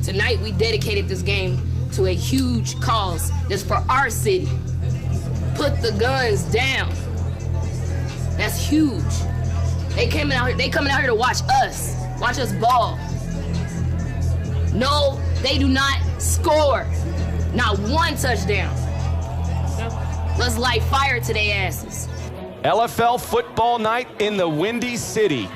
Tonight, we dedicated this game to a huge cause that's for our city. Put the guns down. That's huge. They coming out here to watch us ball. No, they do not score. Not one touchdown. Let's light fire to their asses. LFL football night in the Windy City.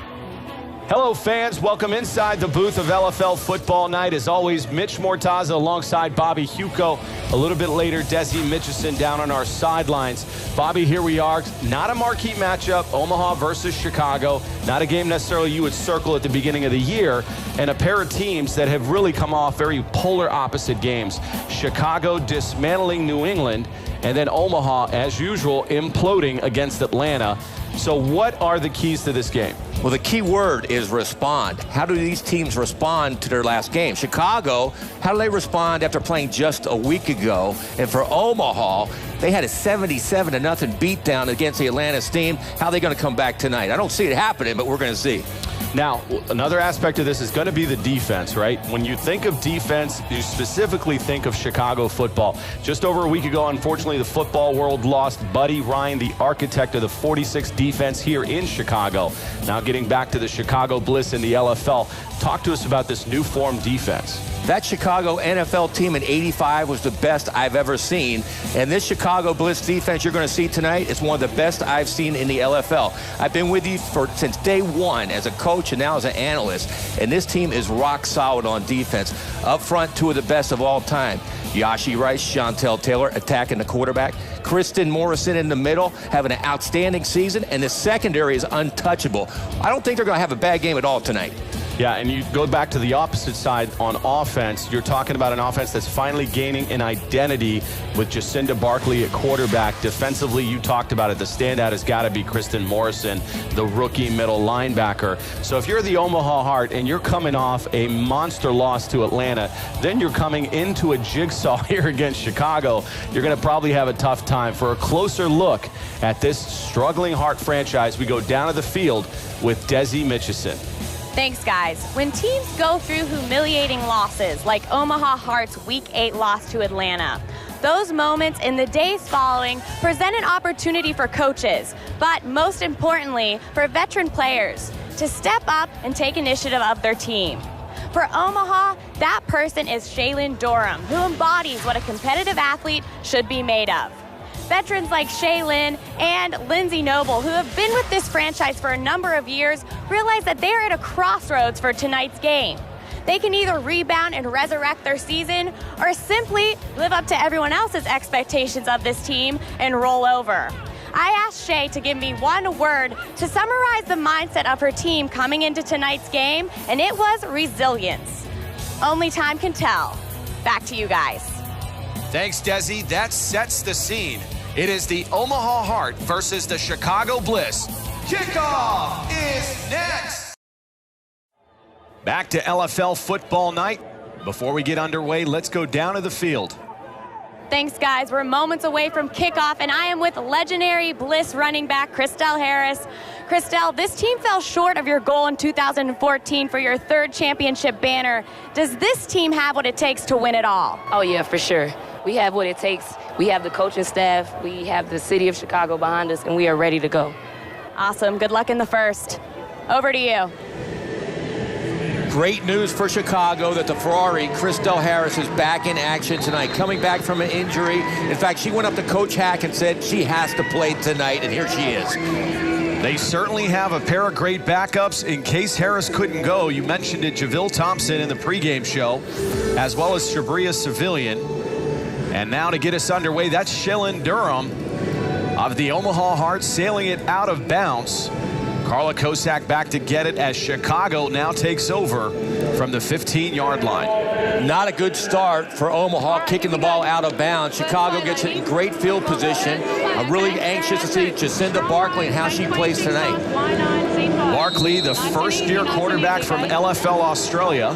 Hello, fans. Welcome inside the booth of LFL football night. As always, Mitch Mortaza alongside Bobby Huco. A little bit later, Desi Mitchison down on our sidelines. Bobby, here we are. Not a marquee matchup, Omaha versus Chicago. Not a game necessarily you would circle at the beginning of the year. And a pair of teams that have really come off very polar opposite games. Chicago dismantling New England, and then Omaha, as usual, imploding against Atlanta. So what are the keys to this game? Well, the key word is respond. How do these teams respond to their last game? Chicago, how do they respond after playing just a week ago? And for Omaha, they had a 77-0 beatdown against the Atlanta Steam. How are they going to come back tonight? I don't see it happening, but we're going to see. Now, another aspect of this is going to be the defense, right? When you think of defense, you specifically think of Chicago football. Just over a week ago, unfortunately, the football world lost Buddy Ryan, the architect of the 46 defense here in Chicago. Now getting back to the Chicago Bliss in the LFL. Talk to us about this new form defense. That Chicago NFL team in '85 was the best I've ever seen. And this Chicago Blitz defense you're going to see tonight is one of the best I've seen in the LFL. I've been with you since day one as a coach and now as an analyst. And this team is rock solid on defense. Up front, two of the best of all time. Yashi Rice, Chantel Taylor attacking the quarterback. Kristen Morrison in the middle having an outstanding season. And the secondary is untouchable. I don't think they're going to have a bad game at all tonight. Yeah, and you go back to the opposite side on offense. You're talking about an offense that's finally gaining an identity with Jacinda Barkley at quarterback. Defensively, you talked about it. The standout has got to be Kristen Morrison, the rookie middle linebacker. So if you're the Omaha Heart and you're coming off a monster loss to Atlanta, then you're coming into a jigsaw here against Chicago. You're going to probably have a tough time. For a closer look at this struggling Heart franchise, we go down to the field with Desi Mitchison. Thanks, guys. When teams go through humiliating losses like Omaha Heart's Week 8 loss to Atlanta, those moments in the days following present an opportunity for coaches, but most importantly, for veteran players to step up and take initiative of their team. For Omaha, that person is Shaylin Durham, who embodies what a competitive athlete should be made of. Veterans like Shaylin and Lindsay Noble, who have been with this franchise for a number of years, realize that they're at a crossroads for tonight's game. They can either rebound and resurrect their season or simply live up to everyone else's expectations of this team and roll over. I asked Shay to give me one word to summarize the mindset of her team coming into tonight's game, and it was resilience. Only time can tell. Back to you guys. Thanks, Desi. That sets the scene. It is the Omaha Heart versus the Chicago Bliss. Kickoff is next. Back to LFL football night. Before we get underway, let's go down to the field. Thanks, guys. We're moments away from kickoff, and I am with legendary Bliss running back Christelle Harris. Christelle, this team fell short of your goal in 2014 for your third championship banner. Does this team have what it takes to win it all? Oh, yeah, for sure. We have what it takes. We have the coaching staff. We have the city of Chicago behind us, and we are ready to go. Awesome. Good luck in the first. Over to you. Great news for Chicago that the Ferrari, Christelle Harris, is back in action tonight, coming back from an injury. In fact, she went up to Coach Hack and said she has to play tonight, and here she is. They certainly have a pair of great backups in case Harris couldn't go. You mentioned it, Javille Thompson in the pregame show, as well as Shabria Civilian. And now to get us underway, that's Shaylin Durham of the Omaha Heart sailing it out of bounds. Carla Kosak back to get it as Chicago now takes over from the 15-yard line. Not a good start for Omaha, kicking the ball out of bounds. Chicago gets it in great field position. I'm really anxious to see Jacinda Barkley and how she plays tonight. Barkley, the first-year quarterback from LFL Australia,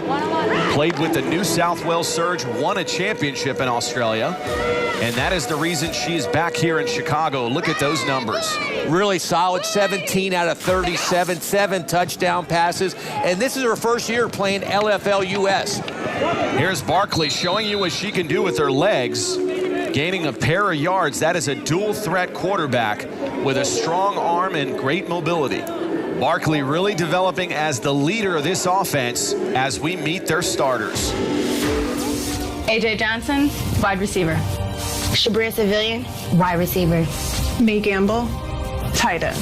played with the New South Wales Surge, won a championship in Australia, and that is the reason she is back here in Chicago. Look at those numbers. Really solid, 17 out of 37, 7 touchdown passes, and this is her first year playing LFL US. Here's Barkley showing you what she can do with her legs, gaining a pair of yards. That is a dual threat quarterback with a strong arm and great mobility. Barkley really developing as the leader of this offense as we meet their starters. AJ Johnson, wide receiver. Shabria Civilian, wide receiver. May Gamble, tight end.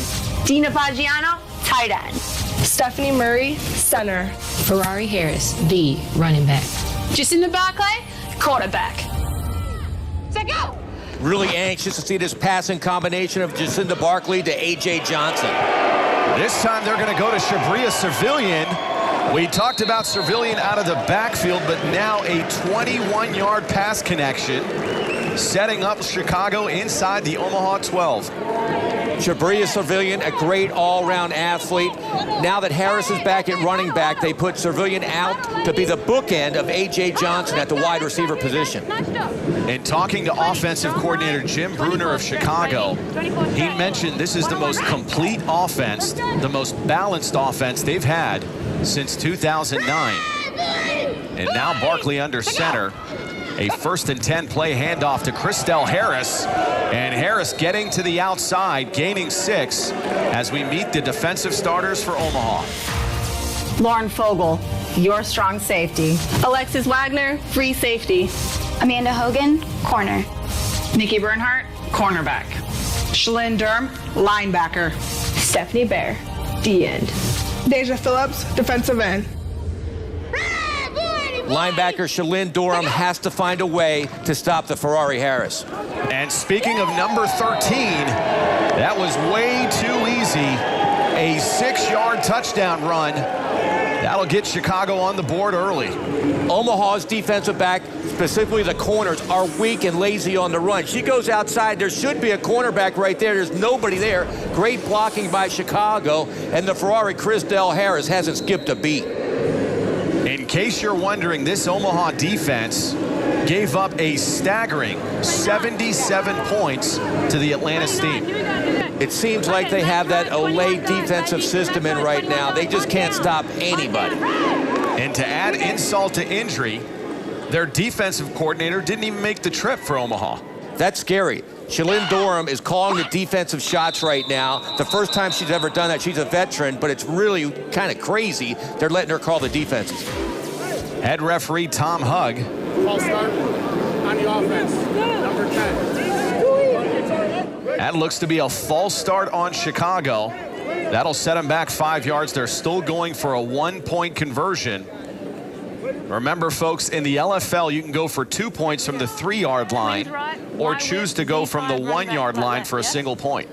Dina Fagiano, tight end. Stephanie Murray, center. Ferrari Harris, the running back. Jacinda Barclay, quarterback. Set go! Really anxious to see this passing combination of Jacinda Barkley to A.J. Johnson. This time they're going to go to Shabria Civilian. We talked about Civilian out of the backfield, but now a 21-yard pass connection, setting up Chicago inside the Omaha 12. Shabria Civilian, a great all-round athlete. Now that Harris is back at running back, they put Civilian out to be the bookend of A.J. Johnson at the wide receiver position. In talking to offensive coordinator Jim Bruner of Chicago, he mentioned this is the most complete offense, the most balanced offense they've had since 2009. And now Barkley under center. A 1st and 10 play handoff to Christelle Harris. And Harris getting to the outside, gaining 6 as we meet the defensive starters for Omaha. Lauren Fogel, your strong safety. Alexis Wagner, free safety. Amanda Hogan, corner. Nikki Bernhardt, cornerback. Shalyn Durham, linebacker. Stephanie Bear, D-end. Deja Phillips, defensive end. Linebacker Shalyn Durham has to find a way to stop the Ferrari Harris. And speaking of number 13, that was way too easy. A 6-yard touchdown run. That'll get Chicago on the board early. Omaha's defensive back, specifically the corners, are weak and lazy on the run. She goes outside. There should be a cornerback right there. There's nobody there. Great blocking by Chicago. And the Ferrari Christelle Harris hasn't skipped a beat. In case you're wondering, this Omaha defense gave up a staggering 77 points to the Atlanta Steam. It seems like they have that Olay defensive system in right now. They just can't stop anybody. And to add insult to injury, their defensive coordinator didn't even make the trip for Omaha. That's scary. Shalyn Durham is calling the defensive shots right now. The first time she's ever done that. She's a veteran, but it's really kind of crazy they're letting her call the defenses. Head referee Tom Hugg. False start on the offense, number 10. That looks to be a false start on Chicago. That'll set them back 5 yards. They're still going for a 1-point conversion. Remember, folks, in the LFL, you can go for 2 points from the 3-yard line or choose to go from the 1-yard line for a single point.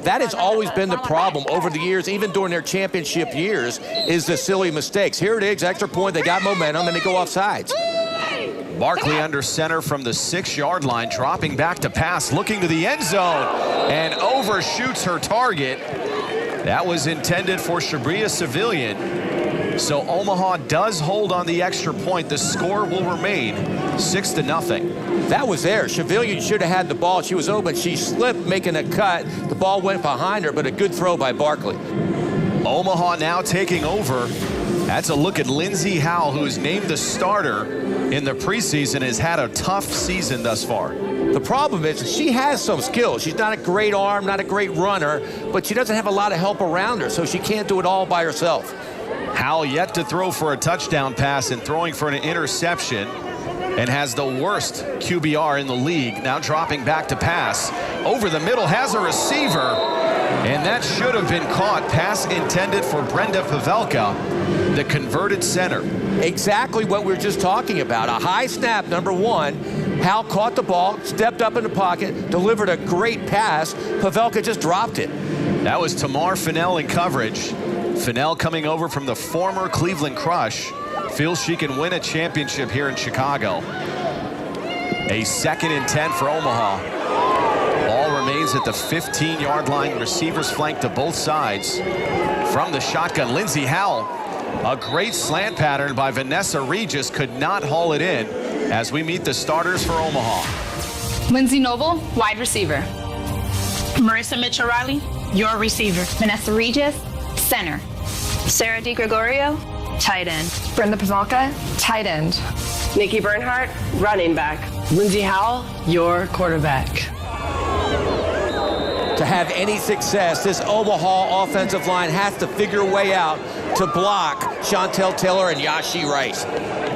That has always been the problem over the years, even during their championship years, is the silly mistakes. Here it is, extra point, they got momentum, and they go off sides. Barkley under center from the 6-yard line, dropping back to pass, looking to the end zone, and overshoots her target. That was intended for Shabria Civilian. So Omaha does hold on the extra point. The score will remain 6-0. That was there. Civilian should have had the ball. She was open. She slipped making a cut. The ball went behind her, but a good throw by Barkley. Omaha now taking over. That's a look at Lindsey Howell, who is named the starter in the preseason, has had a tough season thus far. The problem is she has some skill. She's not a great arm, not a great runner, but she doesn't have a lot of help around her, so she can't do it all by herself. Howell yet to throw for a touchdown pass and throwing for an interception, and has the worst QBR in the league. Now dropping back to pass. Over the middle, has a receiver, and that should have been caught. Pass intended for Brenda Pavelka, the converted center. Exactly what we were just talking about. A high snap, number one. Hal caught the ball, stepped up in the pocket, delivered a great pass. Pavelka just dropped it. That was Tamar Fennell in coverage. Fennell coming over from the former Cleveland Crush. Feels she can win a championship here in Chicago. A 2nd and 10 for Omaha. Ball remains at the 15-yard line. Receivers flanked to both sides. From the shotgun, Lindsey Howell. A great slant pattern by Vanessa Regis, could not haul it in as we meet the starters for Omaha. Lindsay Noble, wide receiver. Marissa Mitchell-Riley, your receiver. Vanessa Regis, center. Sarah DiGregorio, tight end. Brenda Pazalka, tight end. Nikki Bernhardt, running back. Lindsay Howell, your quarterback. To have any success, this Omaha offensive line has to figure a way out to block Chantel Taylor and Yashi Rice.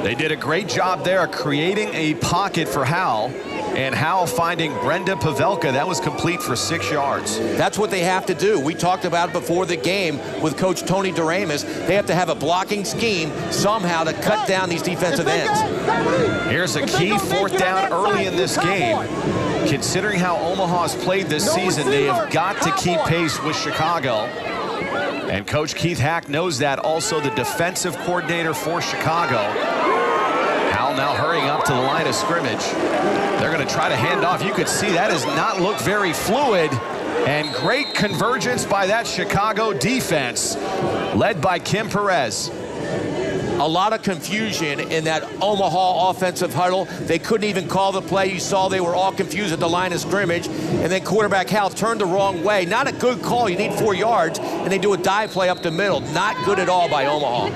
They did a great job there creating a pocket for Howell, and Howell finding Brenda Pavelka. That was complete for 6 yards. That's what they have to do. We talked about it before the game with Coach Tony Doremus. They have to have a blocking scheme somehow to cut down these defensive ends. Here's a key 4th down early in this game. Considering how Omaha's played this season, they have got to keep pace with Chicago. And Coach Keith Hack knows that. Also the defensive coordinator for Chicago. Howell now hurrying up to the line of scrimmage. They're going to try to hand off. You could see that does not look very fluid. And great convergence by that Chicago defense, led by Kim Perez. A lot of confusion in that Omaha offensive huddle. They couldn't even call the play. You saw they were all confused at the line of scrimmage. And then quarterback Howell turned the wrong way. Not a good call. You need 4 yards. And they do a dive play up the middle. Not good at all by Omaha.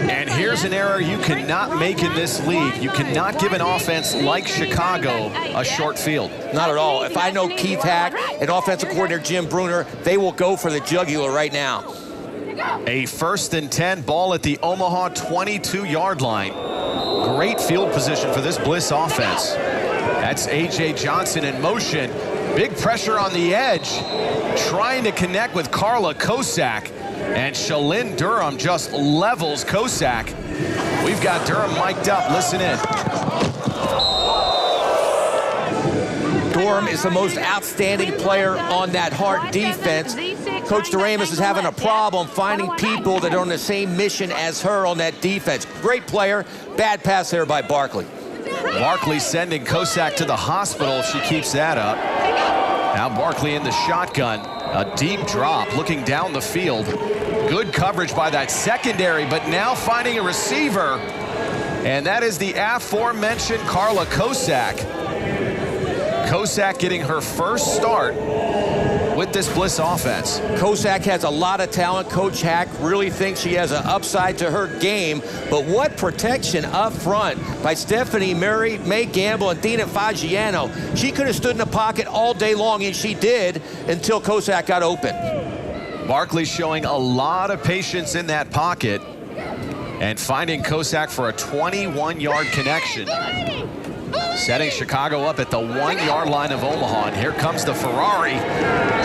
And here's an error you cannot make in this league. You cannot give an offense like Chicago a short field. Not at all. If I know Keith Hack and offensive coordinator Jim Bruner, they will go for the jugular right now. A 1st and 10, ball at the Omaha 22-yard line. Great field position for this Bliss offense. That's A.J. Johnson in motion. Big pressure on the edge, trying to connect with Carla Kosak. And Shalyn Durham just levels Kosak. We've got Durham mic'd up. Listen in. Durham is the most outstanding player on that Hart defense. Coach Doremus is having a problem finding people that are on the same mission as her on that defense. Great player, bad pass there by Barkley. Barkley sending Kosak to the hospital if she keeps that up. Now Barkley in the shotgun. A deep drop, looking down the field. Good coverage by that secondary, but now finding a receiver. And that is the aforementioned Carla Kosak. Kosak getting her first start with this Bliss offense. Kosak has a lot of talent. Coach Hack really thinks she has an upside to her game. But what protection up front by Stephanie Murray, May Gamble, and Dina Fagiano. She could have stood in the pocket all day long, and she did until Kosak got open. Barkley showing a lot of patience in that pocket and finding Kosak for a 21-yard connection. Setting Chicago up at the 1-yard line of Omaha. And here comes the Ferrari,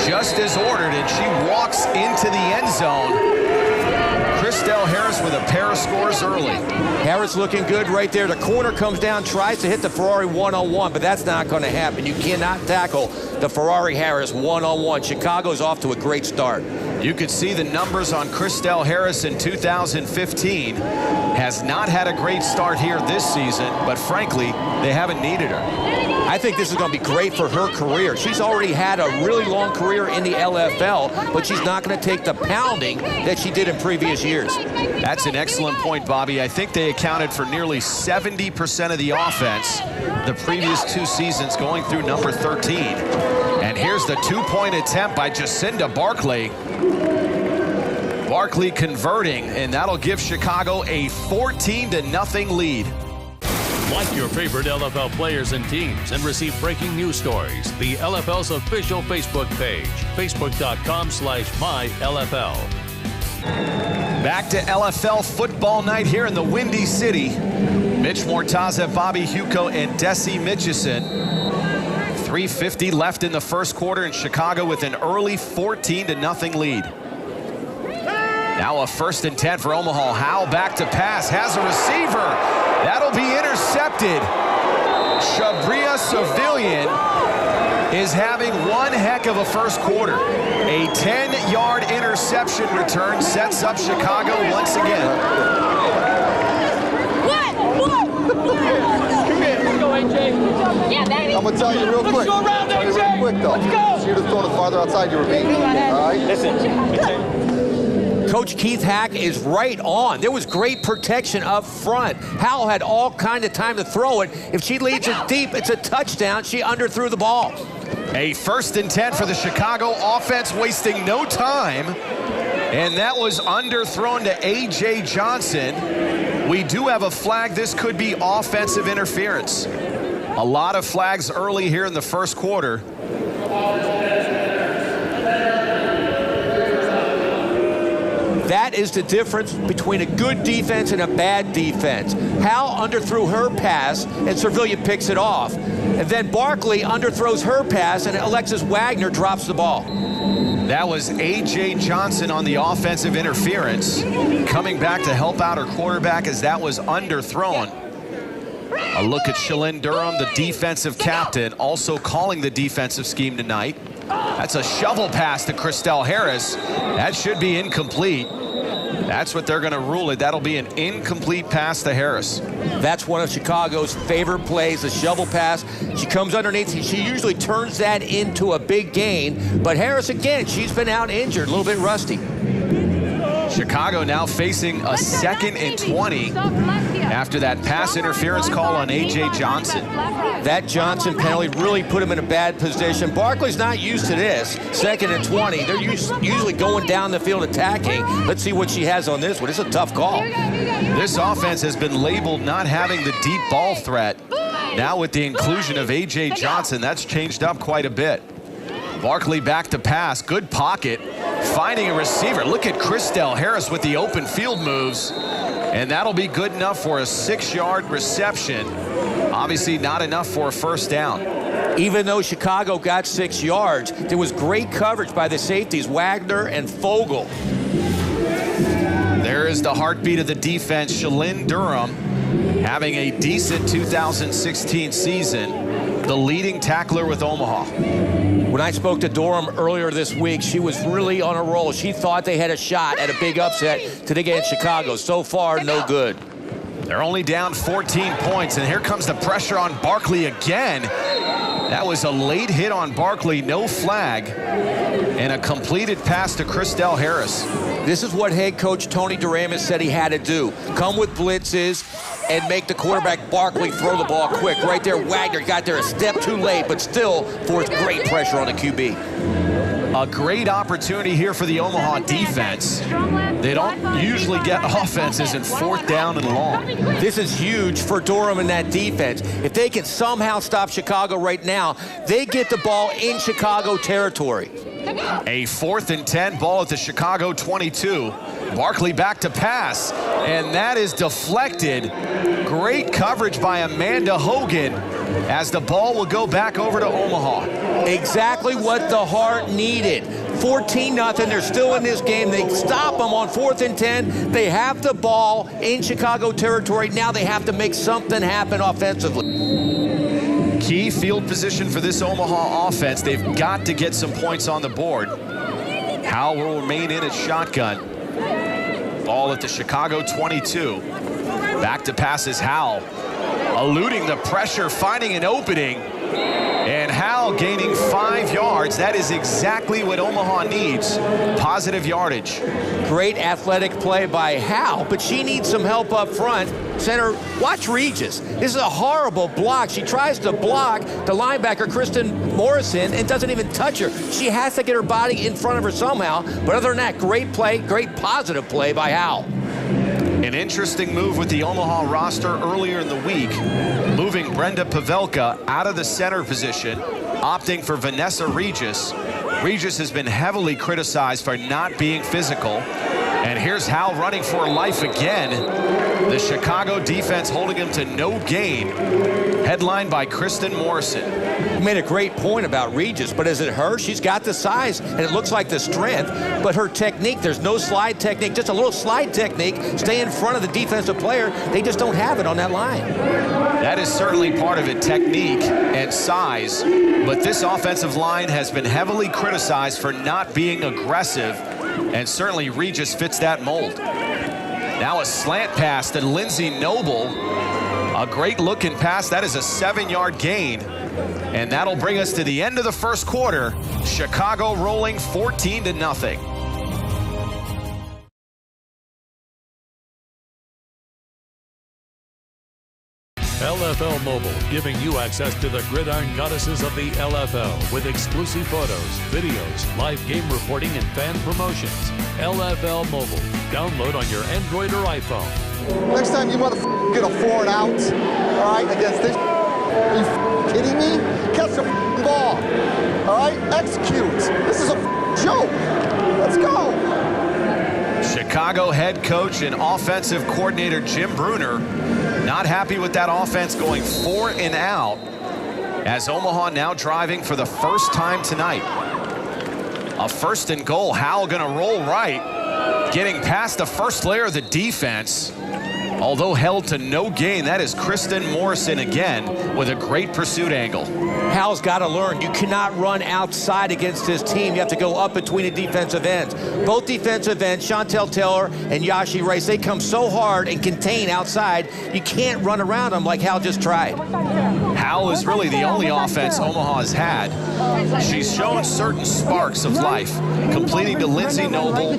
just as ordered, and she walks into the end zone. Christelle Harris with a pair of scores early. Harris looking good right there. The corner comes down, tries to hit the Ferrari one-on-one, but that's not going to happen. You cannot tackle the Ferrari Harris one-on-one. Chicago's off to a great start. You could see the numbers on Christelle Harris in 2015. Has not had a great start here this season, but frankly, they haven't needed her. I think this is going to be great for her career. She's already had a really long career in the LFL, but she's not going to take the pounding that she did in previous years. That's an excellent point, Bobby. I think they accounted for nearly 70% of the offense the previous 2 seasons, going through number 13. And here's the 2-point attempt by Jacinda Barkley. Barkley converting, and that'll give Chicago a 14-0 lead. Like your favorite LFL players and teams and receive breaking news stories. The LFL's official Facebook page, facebook.com/mylfl. Back to LFL football night here in the Windy City. Mitch Mortaza, Bobby Huco, and Desi Mitchison. 3:50 left in the first quarter, and Chicago with an early 14-0 lead. Now a 1st and 10 for Omaha. Howell back to pass, has a receiver. That'll be intercepted. Shabria Civilian is having one heck of a first quarter. A 10-yard interception return sets up Chicago once again. Yeah, baby. I'm gonna tell you real quick. Real quick though. Let's go. She would have thrown it farther outside. You were beating. All right. Listen. Coach Keith Hack is right on. There was great protection up front. Howell had all kind of time to throw it. If she leads it deep, it's a touchdown. She underthrew the ball. A 1st and 10 for the Chicago offense, wasting no time. And that was underthrown to A.J. Johnson. We do have a flag. This could be offensive interference. A lot of flags early here in the first quarter. That is the difference between a good defense and a bad defense. Hal underthrew her pass, and Servillian picks it off. And then Barkley underthrows her pass, and Alexis Wagner drops the ball. That was A.J. Johnson on the offensive interference, coming back to help out her quarterback as that was underthrown. A look at Shalyn Durham, the defensive captain, also calling the defensive scheme tonight. That's a shovel pass to Christelle Harris. That should be incomplete. That's what they're going to rule it. That'll be an incomplete pass to Harris. That's one of Chicago's favorite plays, the shovel pass. She comes underneath. She usually turns that into a big gain. But Harris, again, she's been out injured, a little bit rusty. Chicago now facing a 2nd and 20 after that pass interference call on A.J. Johnson. That Johnson penalty really put him in a bad position. Barkley's not used to this. 2nd and 20. They're usually going down the field attacking. Let's see what she has on this one. It's a tough call. This offense has been labeled not having the deep ball threat. Now with the inclusion of A.J. Johnson, that's changed up quite a bit. Barkley back to pass. Good pocket. Finding a receiver. Look at Christelle Harris with the open field moves. And that'll be good enough for a 6-yard reception. Obviously not enough for a first down. Even though Chicago got 6 yards, there was great coverage by the safeties, Wagner and Fogle. There is the heartbeat of the defense, Shalyn Durham, having a decent 2016 season, the leading tackler with Omaha. When I spoke to Durham earlier this week, she was really on a roll. She thought they had a shot at a big upset today against Chicago. So far, no good. They're only down 14 points, and here comes the pressure on Barkley again. That was a late hit on Barkley, no flag, and a completed pass to Christelle Harris. This is what head coach Tony Duramus said he had to do. Come with blitzes and make the quarterback Barkley throw the ball quick. Right there, Wagner got there a step too late, but still forced great pressure on the QB. A great opportunity here for the Omaha defense. They don't usually get offenses in 4th down and long. This is huge for Durham and that defense. If they can somehow stop Chicago right now, they get the ball in Chicago territory. A 4th and 10, ball at the Chicago 22. Barkley back to pass, and that is deflected. Great coverage by Amanda Hogan as the ball will go back over to Omaha. Exactly what the Heart needed. 14-0, they're still in this game. They stop them on 4th and 10. They have the ball in Chicago territory. Now they have to make something happen offensively. Key field position for this Omaha offense. They've got to get some points on the board. Howell will remain in at shotgun. Ball at the Chicago 22. Back to pass is Howell. Eluding the pressure, finding an opening. And Howell gaining 5 yards. That is exactly what Omaha needs. Positive yardage. Great athletic play by Howell, but she needs some help up front. Center, watch Regis. This is a horrible block. She tries to block the linebacker, Kristen Morrison, and doesn't even touch her. She has to get her body in front of her somehow. But other than that, great play, great positive play by Howell. An interesting move with the Omaha roster earlier in the week, moving Brenda Pavelka out of the center position, opting for Vanessa Regis. Regis has been heavily criticized for not being physical. And here's Howell running for life again. The Chicago defense holding him to no gain. Headlined by Kristen Morrison. You made a great point about Regis, but is it her? She's got the size, and it looks like the strength, but her technique, there's no slide technique, just a little slide technique. Stay in front of the defensive player. They just don't have it on that line. That is certainly part of it, technique and size. But this offensive line has been heavily criticized for not being aggressive, and certainly Regis fits that mold. Now a slant pass to Lindsey Noble. A great looking pass. That is a 7-yard gain. And that'll bring us to the end of the first quarter. Chicago rolling 14-0. LFL Mobile, giving you access to the gridiron goddesses of the LFL with exclusive photos, videos, live game reporting, and fan promotions. LFL Mobile. Download on your Android or iPhone. Next time you motherfucker get a 4 and out, all right, against this. Are you kidding me? Catch the ball. All right, execute. This is a joke. Let's go. Chicago head coach and offensive coordinator Jim Bruner not happy with that offense going 4 and out as Omaha now driving for the first time tonight. A 1st and goal. Howell going to roll right, getting past the first layer of the defense. Although held to no gain, that is Kristen Morrison again with a great pursuit angle. Howell's got to learn. You cannot run outside against this team. You have to go up between the defensive ends. Both defensive ends, Chantel Taylor and Yashi Rice, they come so hard and contain outside. You can't run around them like Howell just tried. Howell is really the only offense Omaha has had. She's shown certain sparks of life, completing to Lindsay Noble,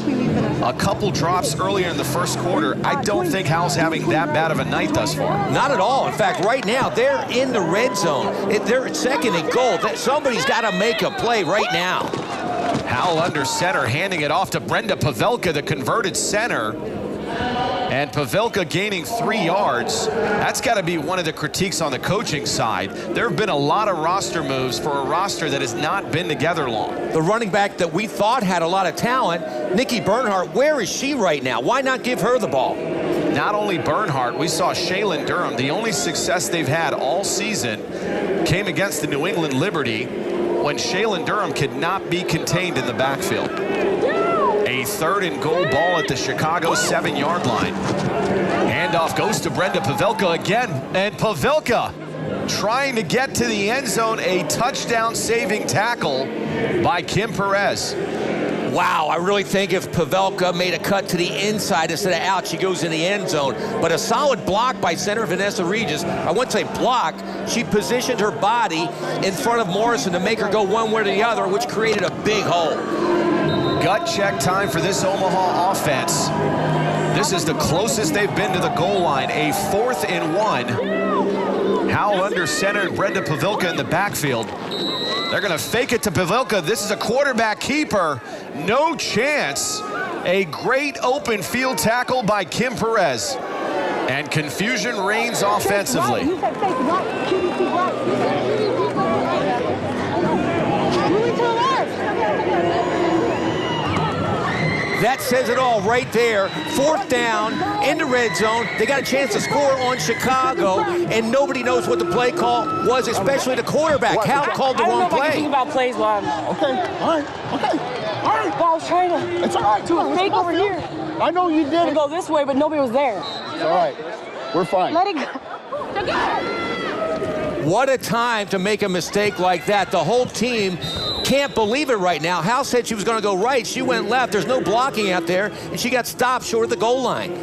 a couple drops earlier in the first quarter. I don't think Howell's having that bad of a night thus far. Not at all. In fact, right now, they're in the red zone. They're second and goal. Somebody's got to make a play right now. Howell under center, handing it off to Brenda Pavelka, the converted center. And Pavelka gaining 3 yards. That's got to be one of the critiques on the coaching side. There have been a lot of roster moves for a roster that has not been together long. The running back that we thought had a lot of talent, Nikki Bernhardt, where is she right now? Why not give her the ball? Not only Bernhardt, we saw Shaylin Durham. The only success they've had all season came against the New England Liberty when Shaylin Durham could not be contained in the backfield. A 3rd and goal ball at the Chicago 7-yard line. Handoff goes to Brenda Pavelka again, and Pavelka trying to get to the end zone. A touchdown saving tackle by Kim Perez. Wow, I really think if Pavelka made a cut to the inside instead of out, she goes in the end zone. But a solid block by center Vanessa Regis. I wouldn't say block. She positioned her body in front of Morrison to make her go one way or the other, which created a big hole. Gut check time for this Omaha offense. This is the closest they've been to the goal line. A 4th and 1. Howell under center, Brenda Pavelka in the backfield. They're going to fake it to Pavelka. This is a quarterback keeper. No chance. A great open field tackle by Kim Perez. And confusion reigns offensively. That says it all right there. 4th down in the red zone. They got a chance to score on Chicago, and nobody knows what the play call was, especially the quarterback. Hal called the wrong play. I think about plays while I'm... Okay, all right, okay. All right. But I was trying to... It's all right, too. Fake over here. I know you did it. Go this way, but nobody was there. It's all right. We're fine. Let it go. What a time to make a mistake like that. The whole team can't believe it right now. Hal said she was going to go right. She went left. There's no blocking out there, and she got stopped short of the goal line.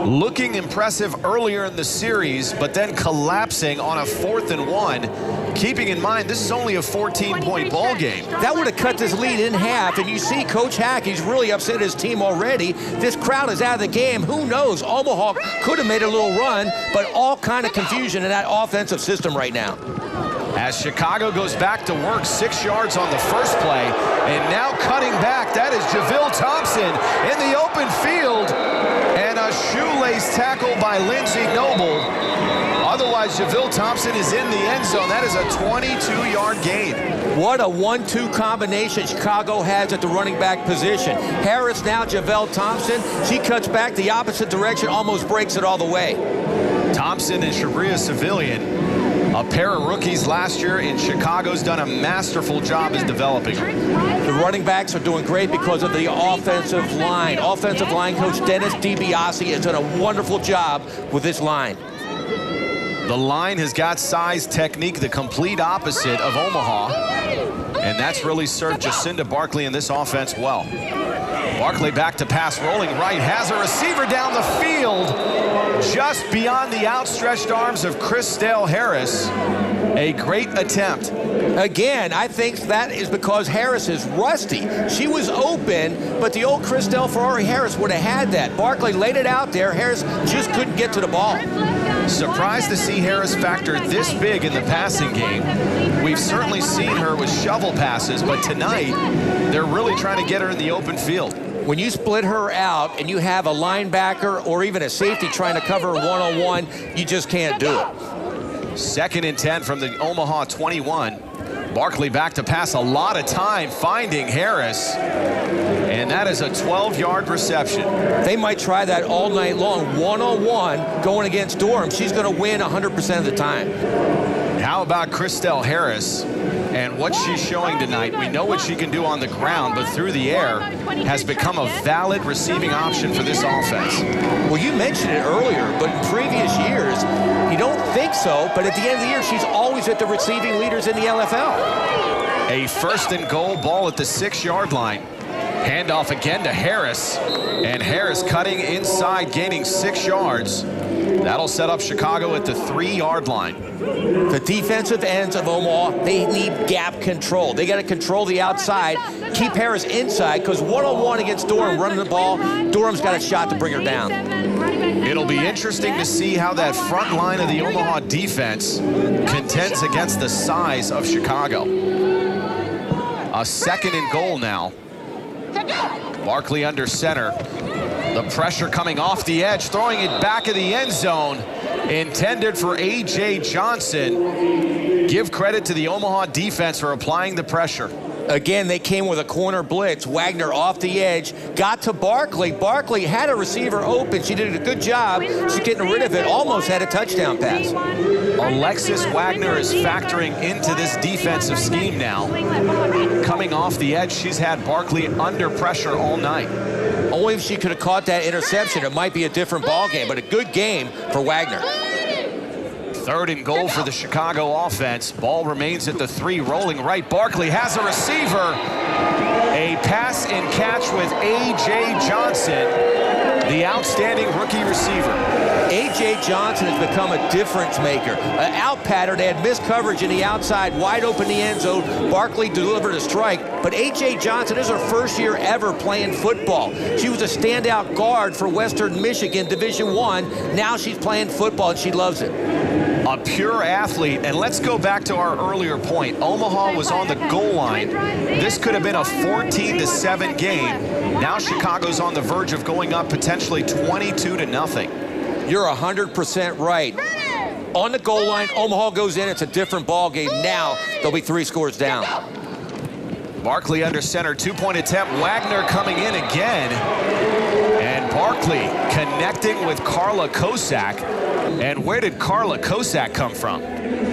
Looking impressive earlier in the series, but then collapsing on a 4th and 1. Keeping in mind, this is only a 14-point ball game. That would have cut this lead in half, and you see Coach Hack, he's really upset at his team already. This crowd is out of the game. Who knows? Omaha could have made a little run, but all kind of confusion in that offensive system right now. As Chicago goes back to work, 6 yards on the first play, and now cutting back, that is Javille Thompson in the open field, and a shoelace tackle by Lindsay Noble. Otherwise, Javille Thompson is in the end zone. That is a 22-yard gain. What a 1-2 combination Chicago has at the running back position. Harris now, Javille Thompson. She cuts back the opposite direction, almost breaks it all the way. Thompson and Shabria Civilian, a pair of rookies last year in Chicago's done a masterful job as developing. The running backs are doing great because of the offensive line. Offensive line coach Dennis DiBiase has done a wonderful job with this line. The line has got size, technique, the complete opposite of Omaha. And that's really served Jacinda Barkley in this offense well. Barkley back to pass, rolling right, has a receiver down the field, just beyond the outstretched arms of Christelle Harris. A great attempt. Again, I think that is because Harris is rusty. She was open, but the old Christelle Ferrari Harris would have had that. Barkley laid it out there. Harris just couldn't get to the ball. Surprised to see Harris factor this big in the passing game. We've certainly seen her with shovel passes, but tonight they're really trying to get her in the open field. When you split her out and you have a linebacker or even a safety trying to cover her one-on-one, you just can't do it. 2nd and 10 from the Omaha 21. Barkley back to pass, a lot of time finding Harris. And that is a 12-yard reception. They might try that all night long. One-on-one going against Durham. She's going to win 100% of the time. How about Christelle Harris and what she's showing tonight? We know what she can do on the ground, but through the air has become a valid receiving option for this offense. Well, you mentioned it earlier, but in previous years, you don't think so, but at the end of the year, she's always at the receiving leaders in the LFL. A 1st and goal, ball at the 6-yard line. Handoff again to Harris, and Harris cutting inside, gaining 6 yards. That'll set up Chicago at the 3-yard line. The defensive ends of Omaha, they need gap control. They got to control the outside, keep Harris inside, because one-on-one against Durham running the ball, Durham's got a shot to bring her down. It'll be interesting to see how that front line of the Omaha defense contends against the size of Chicago. A 2nd and goal now. Barkley under center. The pressure coming off the edge, throwing it back of the end zone. Intended for A.J. Johnson. Give credit to the Omaha defense for applying the pressure. Again, they came with a corner blitz. Wagner off the edge, got to Barkley. Barkley had a receiver open. She did a good job. She's getting rid of it. Almost had a touchdown pass. Alexis Wagner is factoring into this defensive scheme now. Coming off the edge, she's had Barkley under pressure all night. Only if she could have caught that interception, it might be a different ball game, but a good game for Wagner. 3rd and goal for the Chicago offense. Ball remains at the 3, rolling right. Barkley has a receiver. A pass and catch with A.J. Johnson, the outstanding rookie receiver. A.J. Johnson has become a difference maker. An out pattern, they had missed coverage in the outside, wide open the end zone. Barkley delivered a strike, but A.J. Johnson is her first year ever playing football. She was a standout guard for Western Michigan Division I. Now she's playing football and she loves it. A pure athlete, and let's go back to our earlier point. Omaha was on the goal line. This could have been a 14-7 game. Now Chicago's on the verge of going up potentially 22-0. You're 100% right. On the goal line, Omaha goes in, it's a different ball game. Now they'll be 3 scores down. Barkley under center, 2-point attempt. Wagner coming in again. And Barkley connecting with Carla Kosak. And where did Carla Kosak come from?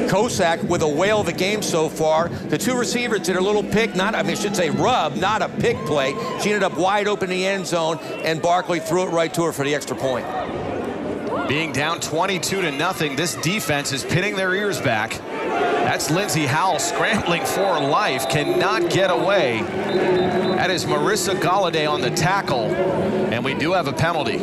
Kosak with a whale of a game so far. The 2 receivers did a little pick, rub, not a pick play. She ended up wide open in the end zone, and Barkley threw it right to her for the extra point. Being down 22-0, this defense is pinning their ears back. That's Lindsey Howell scrambling for life, cannot get away. That is Marissa Galladay on the tackle, and we do have a penalty.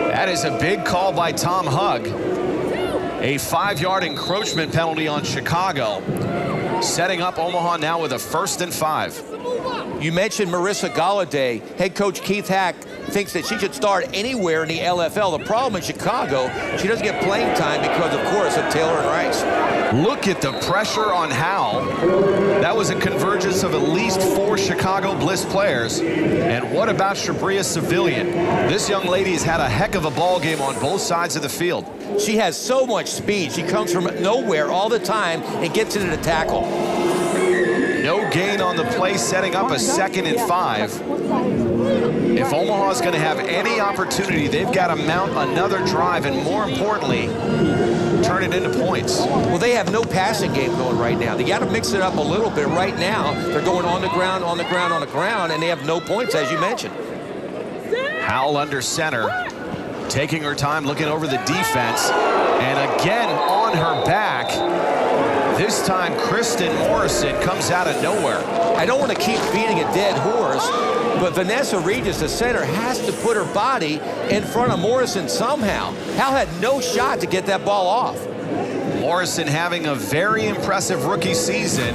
That is a big call by Tom Hug. A 5-yard encroachment penalty on Chicago, setting up Omaha now with a 1st and 5. You mentioned Marissa Galladay. Head coach Keith Hack thinks that she should start anywhere in the LFL. The problem in Chicago, she doesn't get playing time because, of course, of Taylor and Rice. Look at the pressure on Howell. That was a convergence of at least 4 Chicago Bliss players. And what about Shabria Civilian? This young lady has had a heck of a ball game on both sides of the field. She has so much speed. She comes from nowhere all the time and gets into the tackle. No gain on the play, setting up a 2nd and 5. If Omaha's going to have any opportunity, they've got to mount another drive and, more importantly, turn it into points. Well, they have no passing game going right now. They got to mix it up a little bit. Right now, they're going on the ground, on the ground, on the ground, and they have no points, as you mentioned. Howell under center, taking her time, looking over the defense, and again on her back. This time, Kristen Morrison comes out of nowhere. I don't want to keep beating a dead horse, but Vanessa Regis, the center, has to put her body in front of Morrison somehow. Hal had no shot to get that ball off. Morrison having a very impressive rookie season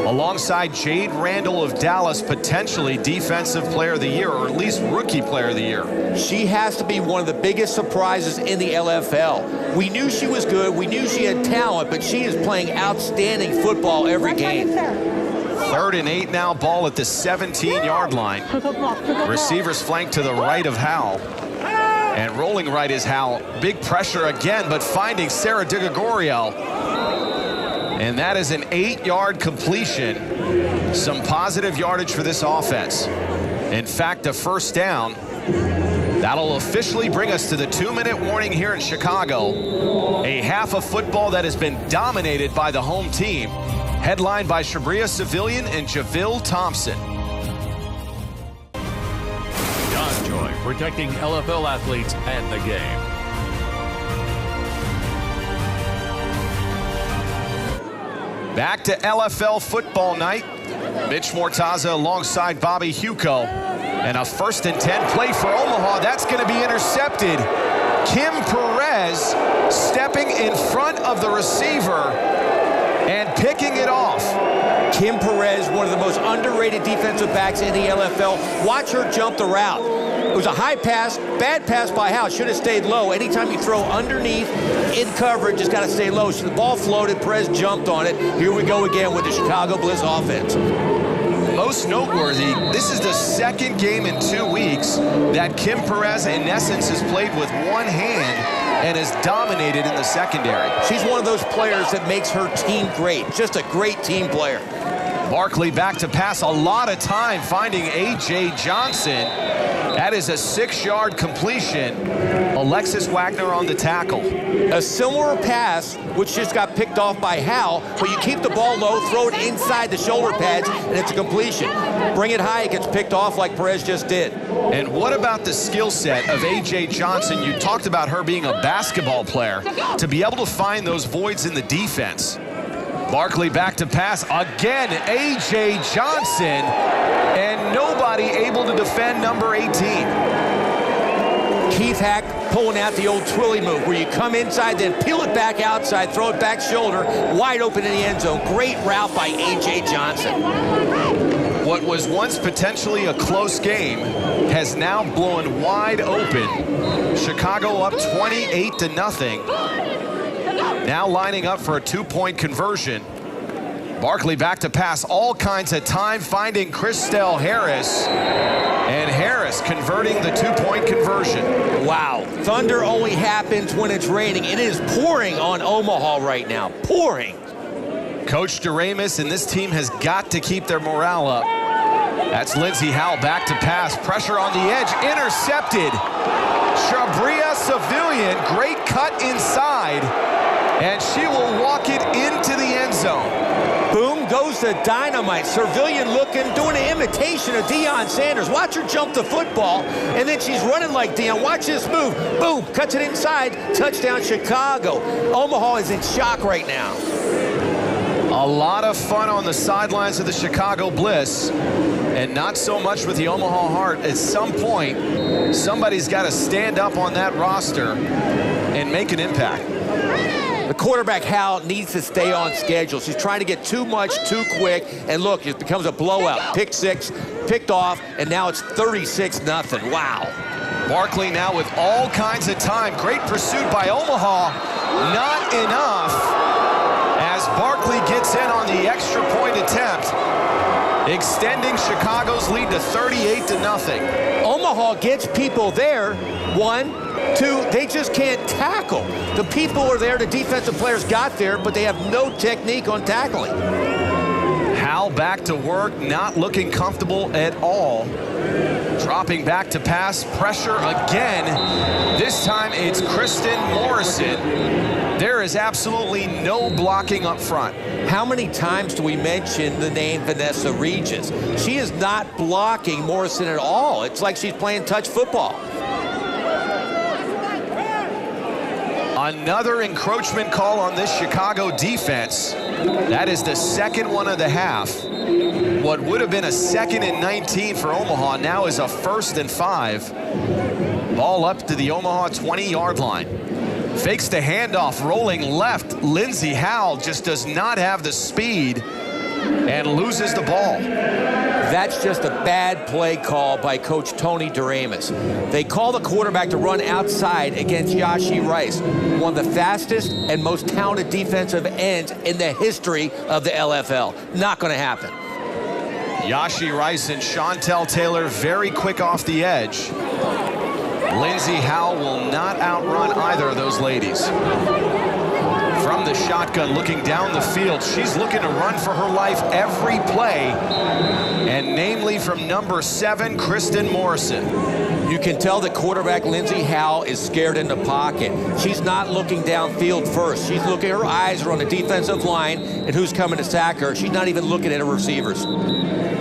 alongside Jade Randall of Dallas, potentially Defensive Player of the Year, or at least Rookie Player of the Year. She has to be one of the biggest surprises in the LFL. We knew she was good. We knew she had talent, but she is playing outstanding football every game. 3rd and 8 now, ball at the 17-yard line. Receivers flank to the right of Howell. And rolling right is Howell. Big pressure again, but finding Sarah DiGregorio. And that is an 8-yard completion. Some positive yardage for this offense. In fact, a first down. That'll officially bring us to the 2-minute warning here in Chicago. A half of football that has been dominated by the home team. Headlined by Shabria Civilian and Javille Thompson. DonJoy, protecting LFL athletes and the game. Back to LFL football night. Mitch Mortaza alongside Bobby Huco. And a 1st and 10 play for Omaha. That's going to be intercepted. Kim Perez stepping in front of the receiver and picking it off. Kim Perez, one of the most underrated defensive backs in the LFL. Watch her jump the route. It was a high pass, bad pass by Howe. Should have stayed low. Anytime you throw underneath in coverage, just got to stay low. So the ball floated, Perez jumped on it. Here we go again with the Chicago Blitz offense. Most noteworthy, this is the 2nd game in 2 weeks that Kim Perez, in essence, has played with one hand and has dominated in the secondary. She's one of those players that makes her team great. Just a great team player. Barkley back to pass, a lot of time finding A.J. Johnson. That is a 6-yard completion. Alexis Wagner on the tackle. A similar pass, which just got picked off by Hal, but you keep the ball low, throw it inside the shoulder pads, and it's a completion. Bring it high, it gets picked off like Perez just did. And what about the skill set of A.J. Johnson? You talked about her being a basketball player. To be able to find those voids in the defense. Barkley back to pass again. A.J. Johnson, and nobody able to defend number 18. Keith Hack pulling out the old Twilly move, where you come inside, then peel it back outside, throw it back shoulder, wide open in the end zone. Great route by A.J. Johnson. What was once potentially a close game has now blown wide open. Chicago up 28-0. Now lining up for a 2-point conversion. Barkley back to pass, all kinds of time finding Christelle Harris. And Harris converting the 2-point conversion. Wow, thunder only happens when it's raining. It is pouring on Omaha right now, pouring. Coach DeRamus and this team has got to keep their morale up. That's Lindsey Howell back to pass, pressure on the edge, intercepted. Shabria Civilian, great cut inside. And she will walk it into the end zone. Boom goes the dynamite. Civilian looking, doing an imitation of Deion Sanders. Watch her jump the football, and then she's running like Deion. Watch this move. Boom, cuts it inside. Touchdown, Chicago. Omaha is in shock right now. A lot of fun on the sidelines of the Chicago Bliss, and not so much with the Omaha Heart. At some point, somebody's got to stand up on that roster and make an impact. The quarterback, Hal, needs to stay on schedule. She's trying to get too much too quick, and look, it becomes a blowout. Pick six, picked off, and now it's 36-0. Wow. Barkley now with all kinds of time. Great pursuit by Omaha. Not enough as Barkley gets in on the extra point attempt, extending Chicago's lead to 38-0. Omaha gets people there. 1, 2, they just can't tackle. The people are there, the defensive players got there, but they have no technique on tackling. Hal back to work, not looking comfortable at all. Dropping back to pass, pressure again. This time it's Kristen Morrison. There is absolutely no blocking up front. How many times do we mention the name Vanessa Regis? She is not blocking Morrison at all. It's like she's playing touch football. Another encroachment call on this Chicago defense. That is the second one of the half. What would have been a 2nd and 19 for Omaha now is a 1st and 5. Ball up to the Omaha 20-yard line. Fakes the handoff, rolling left. Lindsey Howell just does not have the speed and loses the ball. That's just a bad play call by Coach Tony Doremus. They call the quarterback to run outside against Yashi Rice, one of the fastest and most talented defensive ends in the history of the LFL. Not going to happen. Yashi Rice and Chantel Taylor very quick off the edge. Lindsey Howell will not outrun either of those ladies. From the shotgun, looking down the field, she's looking to run for her life every play, and namely from number 7, Kristen Morrison. You can tell the quarterback, Lindsey Howell, is scared in the pocket. She's not looking downfield first. She's looking, her eyes are on the defensive line and who's coming to sack her. She's not even looking at her receivers.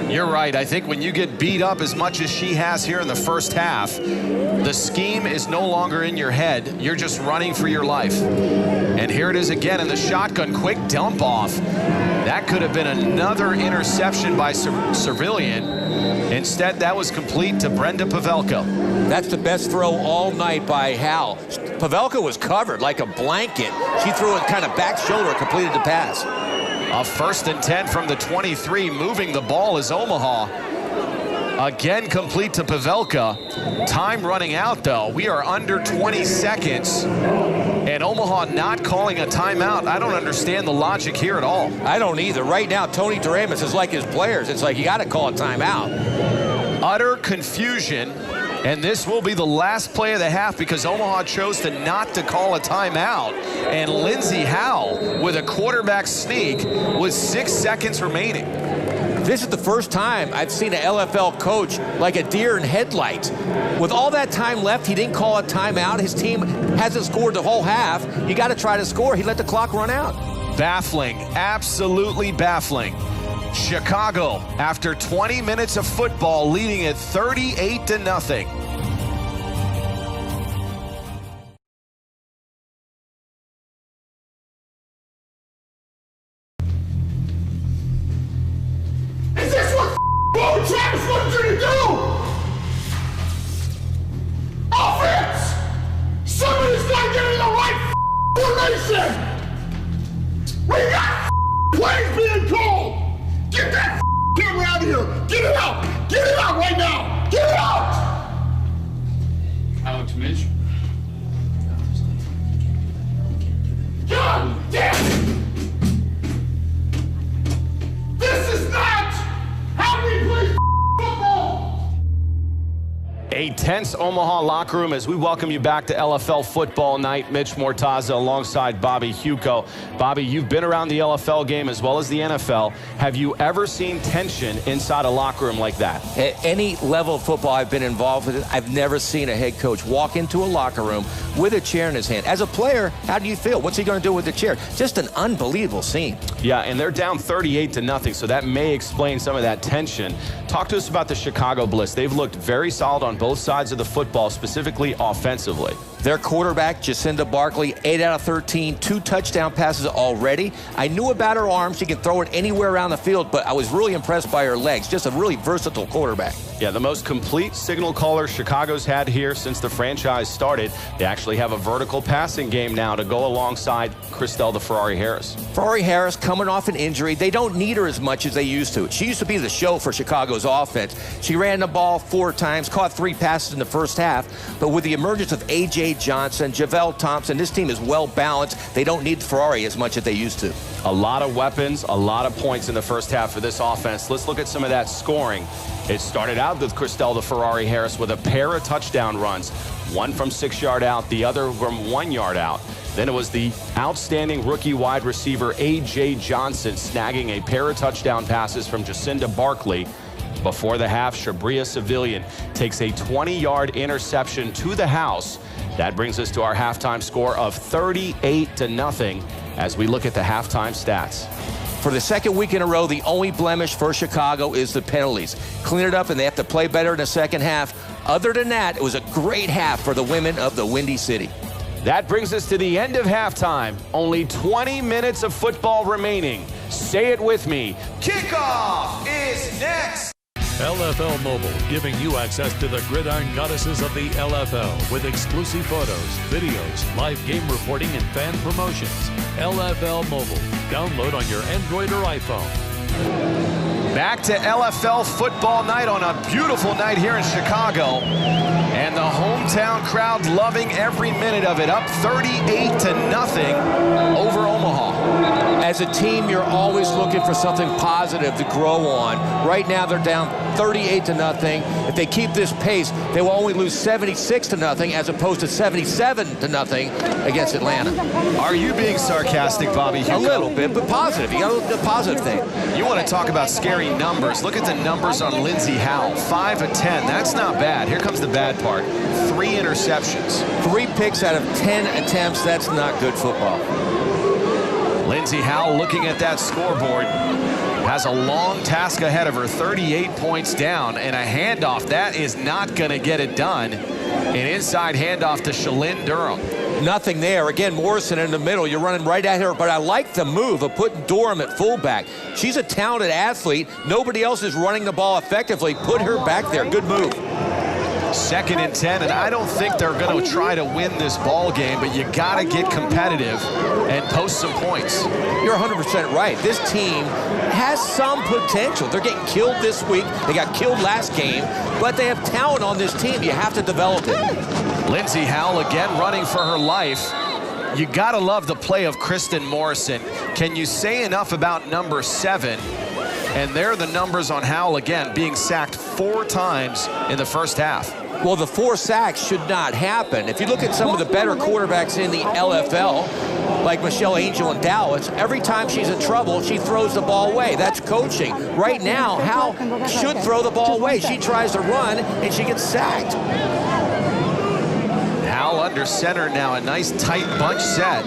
You're right. I think when you get beat up as much as she has here in the first half, the scheme is no longer in your head. You're just running for your life. And here it is again in the shotgun. Quick dump off. That could have been another interception by Servilian. Instead, that was complete to Brenda Pavelka. That's the best throw all night by Howell. Pavelka was covered like a blanket. She threw it kind of back shoulder, completed the pass. A 1st and 10 from the 23. Moving the ball is Omaha. Again, complete to Pavelka. Time running out, though. We are under 20 seconds. And Omaha not calling a timeout. I don't understand the logic here at all. I don't either. Right now, Tony Doremus is like his players. It's like you got to call a timeout. Utter confusion. And this will be the last play of the half because Omaha chose to not to call a timeout. And Lindsey Howell with a quarterback sneak with 6 seconds remaining. This is the first time I've seen an LFL coach like a deer in headlights. With all that time left, he didn't call a timeout. His team hasn't scored the whole half. You got to try to score. He let the clock run out. Baffling, absolutely baffling. Chicago, after 20 minutes of football, leading at 38-0. Is this what Travis wants you to do? Offense! Somebody's got to get in the right formation! We got plays being called! Get that camera out of here! Get it out! Get it out right now! Get it out! Alex Mitch. God damn it! This is not how we play football! A tense Omaha locker room as we welcome you back to LFL Football Night. Mitch Mortaza alongside Bobby Huco. Bobby, you've been around the LFL game as well as the NFL. Have you ever seen tension inside a locker room like that? At any level of football I've been involved with, I've never seen a head coach walk into a locker room with a chair in his hand. As a player, how do you feel? What's he going to do with the chair? Just an unbelievable scene. Yeah, and they're down 38-0, so that may explain some of that tension. Talk to us about the Chicago Bliss. They've looked very solid on both sides of the football, specifically offensively. Their quarterback, Jacinda Barkley, 8 out of 13, 2 touchdown passes already. I knew about her arms. She can throw it anywhere around the field, but I was really impressed by her legs. Just a really versatile quarterback. Yeah, the most complete signal caller Chicago's had here since the franchise started. They actually have a vertical passing game now to go alongside Christelle the Ferrari Harris. Ferrari Harris coming off an injury. They don't need her as much as they used to. She used to be the show for Chicago's offense. She ran the ball 4 times, caught 3 passes in the first half, but with the emergence of A.J. Johnson, Javelle Thompson, this team is well balanced. They don't need Ferrari as much as they used to. A lot of weapons, a lot of points in the first half for this offense. Let's look at some of that scoring. It started out with Christelle the Ferrari Harris with a pair of touchdown runs, one from 6 yards out, the other from 1 yard out. Then it was the outstanding rookie wide receiver A.J. Johnson snagging a pair of touchdown passes from Jacinda Barkley. Before the half, Shabria Civilian takes a 20-yard interception to the house. That brings us to our halftime score of 38-0 as we look at the halftime stats. For the second week in a row, the only blemish for Chicago is the penalties. Clean it up, and they have to play better in the second half. Other than that, it was a great half for the women of the Windy City. That brings us to the end of halftime. Only 20 minutes of football remaining. Say it with me. Kickoff is next. LFL Mobile, giving you access to the gridiron goddesses of the LFL with exclusive photos, videos, live game reporting, and fan promotions. LFL Mobile. Download on your Android or iPhone. Back to LFL football night on a beautiful night here in Chicago. And the hometown crowd loving every minute of it. Up 38-0 over Omaha. As a team, you're always looking for something positive to grow on. Right now, they're down 38-0. If they keep this pace, they will only lose 76-0 as opposed to 77-0 against Atlanta. Are you being sarcastic, Bobby? A little bit, but positive. You got to look at the positive thing. You want to talk about scary numbers. Look at the numbers on Lindsey Howell. 5 of 10. That's not bad. Here comes the bad part. 3 interceptions. 3 picks out of 10 attempts. That's not good football. Lindsey Howell, looking at that scoreboard, has a long task ahead of her. 38 points down and a handoff. That is not going to get it done. An inside handoff to Shalyn Durham. Nothing there. Again, Morrison in the middle. You're running right at her, but I like the move of putting Durham at fullback. She's a talented athlete. Nobody else is running the ball effectively. Put her back there. Good move. 2nd and 10, and I don't think they're going to try to win this ball game, but you got to get competitive and post some points. You're 100% right. This team has some potential. They're getting killed this week. They got killed last game, but they have talent on this team. You have to develop it. Lindsey Howell again running for her life. You got to love the play of Kristen Morrison. Can you say enough about number 7? And there are the numbers on Howell again, being sacked 4 times in the first half. Well, the 4 sacks should not happen. If you look at some of the better quarterbacks in the LFL, like Michelle Angel in Dallas, every time she's in trouble, she throws the ball away. That's coaching. Right now, Howell should throw the ball away. She tries to run, and she gets sacked. Howell under center now, a nice tight bunch set.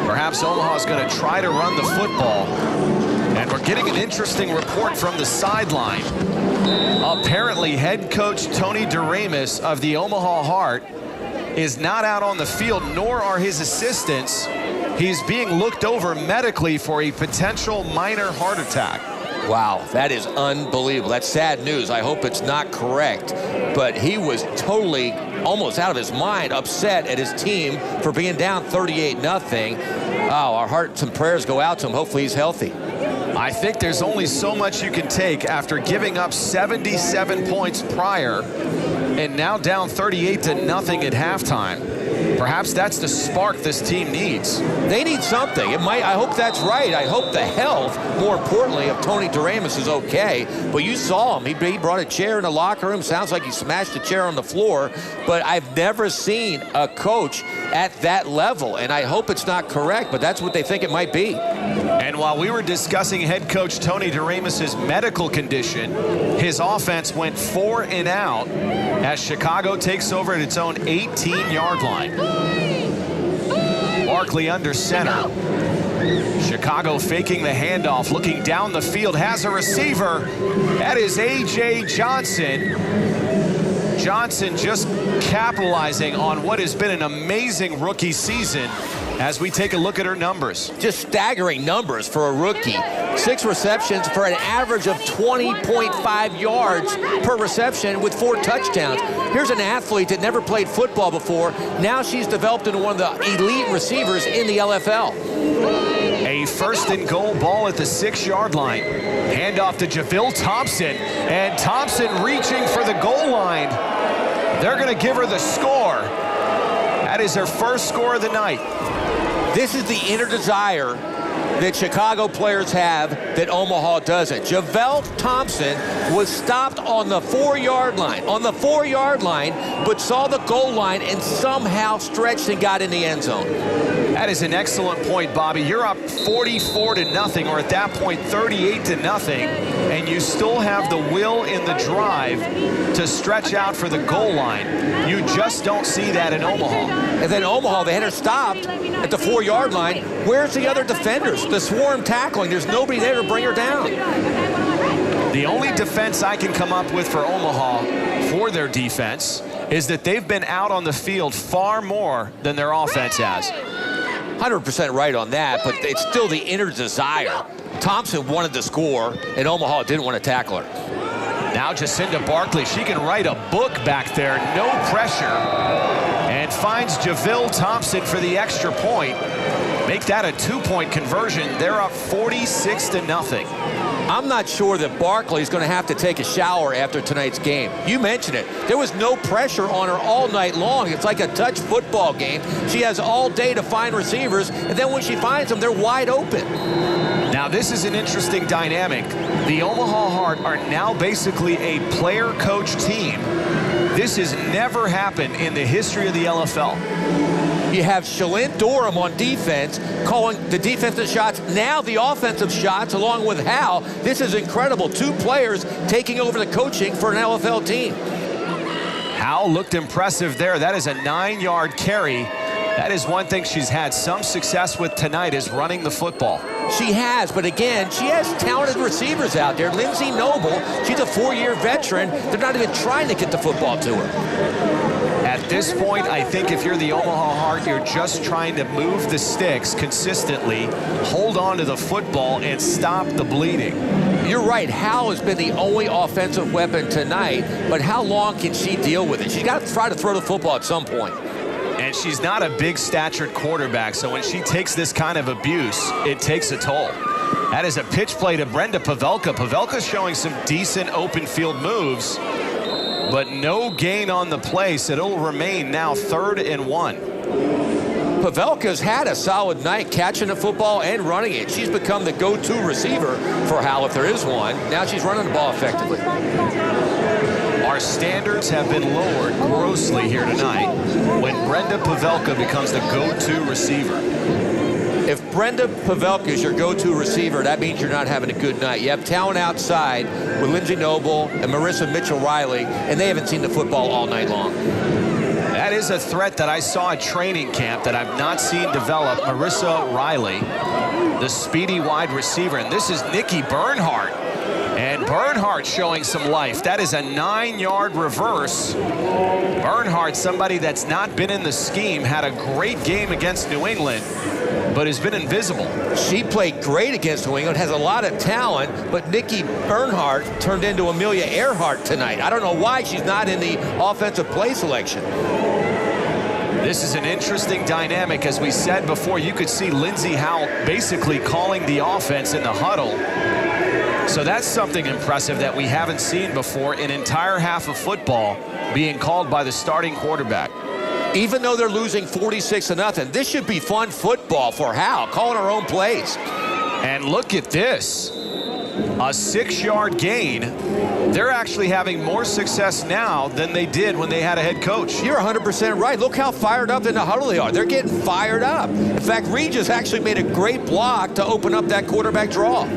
Perhaps Omaha's going to try to run the football. And we're getting an interesting report from the sideline. Apparently, head coach Tony Duramus of the Omaha Heart is not out on the field, nor are his assistants. He's being looked over medically for a potential minor heart attack. Wow, that is unbelievable. That's sad news. I hope it's not correct. But he was totally almost out of his mind, upset at his team for being down 38-0. Oh, our hearts and prayers go out to him. Hopefully he's healthy. I think there's only so much you can take after giving up 77 points prior and now down 38-0 at halftime. Perhaps that's the spark this team needs. They need something. I hope that's right. I hope the health, more importantly, of Tony Duramus is okay. But you saw him. He brought a chair in the locker room. Sounds like he smashed a chair on the floor. But I've never seen a coach at that level. And I hope it's not correct, but that's what they think it might be. And while we were discussing head coach Tony Duramus' medical condition, his offense went 4 and out as Chicago takes over at its own 18-yard line. Barkley under center. Chicago faking the handoff, looking down the field, has a receiver. That is A.J. Johnson. Johnson just capitalizing on what has been an amazing rookie season as we take a look at her numbers. Just staggering numbers for a rookie. 6 receptions for an average of 20.5 yards per reception with 4 touchdowns. Here's an athlete that never played football before. Now she's developed into one of the elite receivers in the LFL. A 1st and goal ball at the 6-yard line. Handoff to Javille Thompson. And Thompson reaching for the goal line. They're going to give her the score. That is her first score of the night. This is the inner desire that Chicago players have that Omaha doesn't. Javille Thompson was stopped on the 4-yard line. On the 4-yard line, but saw the goal line and somehow stretched and got in the end zone. That is an excellent point, Bobby. You're up 44-0, or at that point 38-0, and you still have the will in the drive to stretch out for the goal line. You just don't see that in Omaha. And then Omaha, they had her stopped at the 4-yard line. Where's the other defenders? The swarm tackling. There's nobody there to bring her down. The only defense I can come up with for Omaha for their defense is that they've been out on the field far more than their offense has. 100% right on that, but it's still the inner desire. Thompson wanted to score, and Omaha didn't want to tackle her. Now Now Jacinda Barkley, she can write a book back there, no pressure, and finds JaVille Thompson for the extra point. Make that a 2-point conversion. They're up 46-0. I'm not sure that Barkley's going to have to take a shower after tonight's game. You mentioned it. There was no pressure on her all night long. It's like a touch football game. She has all day to find receivers, and then when she finds them, they're wide open. Now, this is an interesting dynamic. The Omaha Heart are now basically a player-coach team. This has never happened in the history of the LFL. You have Shalyn Durham on defense calling the defensive shots, now the offensive shots, along with Hal. This is incredible. 2 players taking over the coaching for an LFL team. Hal looked impressive there. That is a 9-yard carry. That is one thing she's had some success with tonight, is running the football. She has, but again, she has talented receivers out there. Lindsey Noble, she's a 4-year veteran. They're not even trying to get the football to her. At this point, I think if you're the Omaha Heart, you're just trying to move the sticks consistently, hold on to the football, and stop the bleeding. You're right. Hal has been the only offensive weapon tonight, but how long can she deal with it? She's got to try to throw the football at some point. And she's not a big-statured quarterback, so when she takes this kind of abuse, it takes a toll. That is a pitch play to Brenda Pavelka. Pavelka's showing some decent open field moves, but no gain on the play, so it'll remain now 3rd and 1. Pavelka's had a solid night catching the football and running it. She's become the go-to receiver for Hal if there is one. Now she's running the ball effectively. Our standards have been lowered grossly here tonight when Brenda Pavelka becomes the go-to receiver. If Brenda Pavelka is your go-to receiver, that means you're not having a good night. You have talent outside with Lindsey Noble and Marissa Mitchell-Riley, and they haven't seen the football all night long. That is a threat that I saw at training camp that I've not seen develop. Marissa Riley, the speedy wide receiver, and this is Nikki Bernhardt. And Bernhardt showing some life. That is a 9-yard reverse. Bernhardt, somebody that's not been in the scheme, had a great game against New England, but has been invisible. She played great against New England, has a lot of talent, but Nikki Bernhardt turned into Amelia Earhart tonight. I don't know why she's not in the offensive play selection. This is an interesting dynamic. As we said before, you could see Lindsey Howell basically calling the offense in the huddle. So that's something impressive that we haven't seen before, an entire half of football being called by the starting quarterback. Even though they're losing 46-0, this should be fun football for Hal, calling her own plays. And look at this, a 6-yard gain. They're actually having more success now than they did when they had a head coach. You're 100% right. Look how fired up in the huddle they are. They're getting fired up. In fact, Regis actually made a great block to open up that quarterback draw.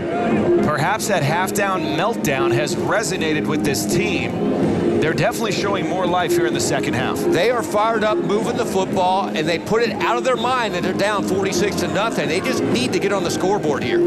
Perhaps that half-down meltdown has resonated with this team. They're definitely showing more life here in the second half. They are fired up, moving the football, and they put it out of their mind that they're down 46-0. They just need to get on the scoreboard here.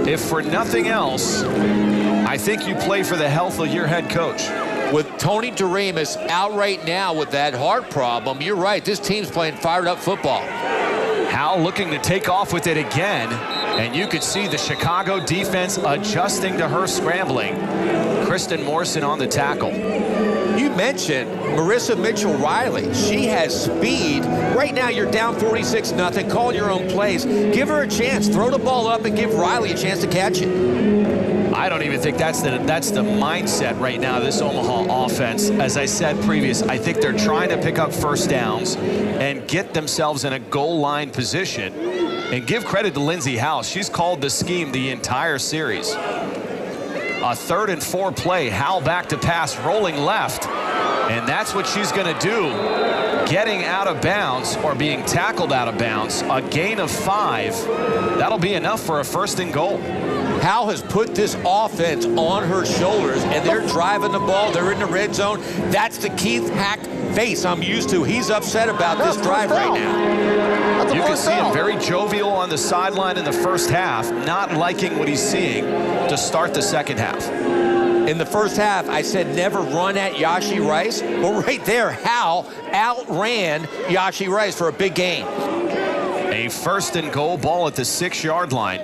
If for nothing else, I think you play for the health of your head coach. With Tony Doremus out right now with that heart problem, you're right, this team's playing fired up football. Hal looking to take off with it again, and you could see the Chicago defense adjusting to her scrambling. Kristen Morrison on the tackle. You mentioned Marissa Mitchell-Riley. She has speed. Right now you're down 46-0. Call your own plays. Give her a chance. Throw the ball up and give Riley a chance to catch it. I don't even think that's the mindset right now, this Omaha offense. As I said previous, I think they're trying to pick up first downs and get themselves in a goal line position. And give credit to Lindsey Howell. She's called the scheme the entire series. A 3rd and 4 play. Howell back to pass, rolling left. And that's what she's going to do. Getting out of bounds or being tackled out of bounds. A gain of 5. That'll be enough for a 1st and goal. Hal has put this offense on her shoulders, and they're driving the ball. They're in the red zone. That's the Keith Hack face I'm used to. He's upset about this drive right now. You can see him very jovial on the sideline in the first half, not liking what he's seeing to start the second half. In the first half, I said never run at Yashi Rice. Well, right there, Hal outran Yashi Rice for a big gain. A 1st and goal ball at the 6-yard line.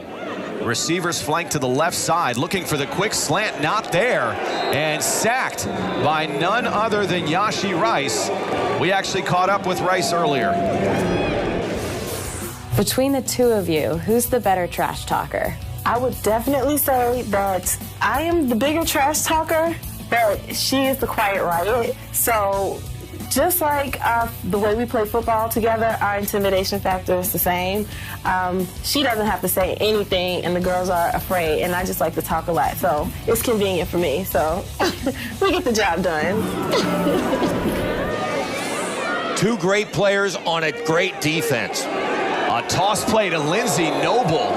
Receivers flank to the left side, looking for the quick slant, not there, and sacked by none other than Yashi Rice. We actually caught up with Rice earlier. Between the two of you, who's the better trash talker? I would definitely say that I am the bigger trash talker, but she is the quiet riot. So just like the way we play football together, our intimidation factor is the same. She doesn't have to say anything, and the girls are afraid, and I just like to talk a lot. So it's convenient for me. So we get the job done. Two great players on a great defense. A toss play to Lindsay Noble,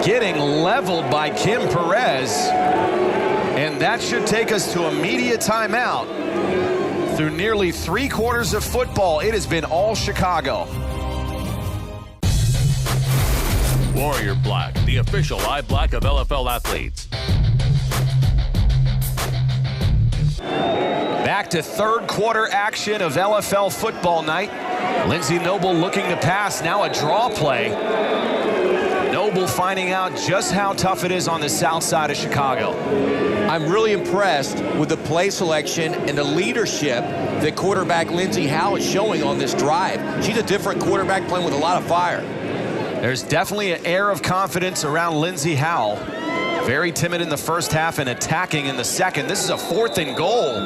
getting leveled by Kim Perez. And that should take us to a media timeout. Through nearly 3 quarters of football, it has been all Chicago. Warrior Black, the official eye black of LFL athletes. Back to third quarter action of LFL football night. Lindsay Noble looking to pass, now a draw play. Noble finding out just how tough it is on the south side of Chicago. I'm really impressed with the play selection and the leadership that quarterback Lindsay Howell is showing on this drive. She's a different quarterback playing with a lot of fire. There's definitely an air of confidence around Lindsay Howell. Very timid in the first half and attacking in the second. This is a 4th and goal.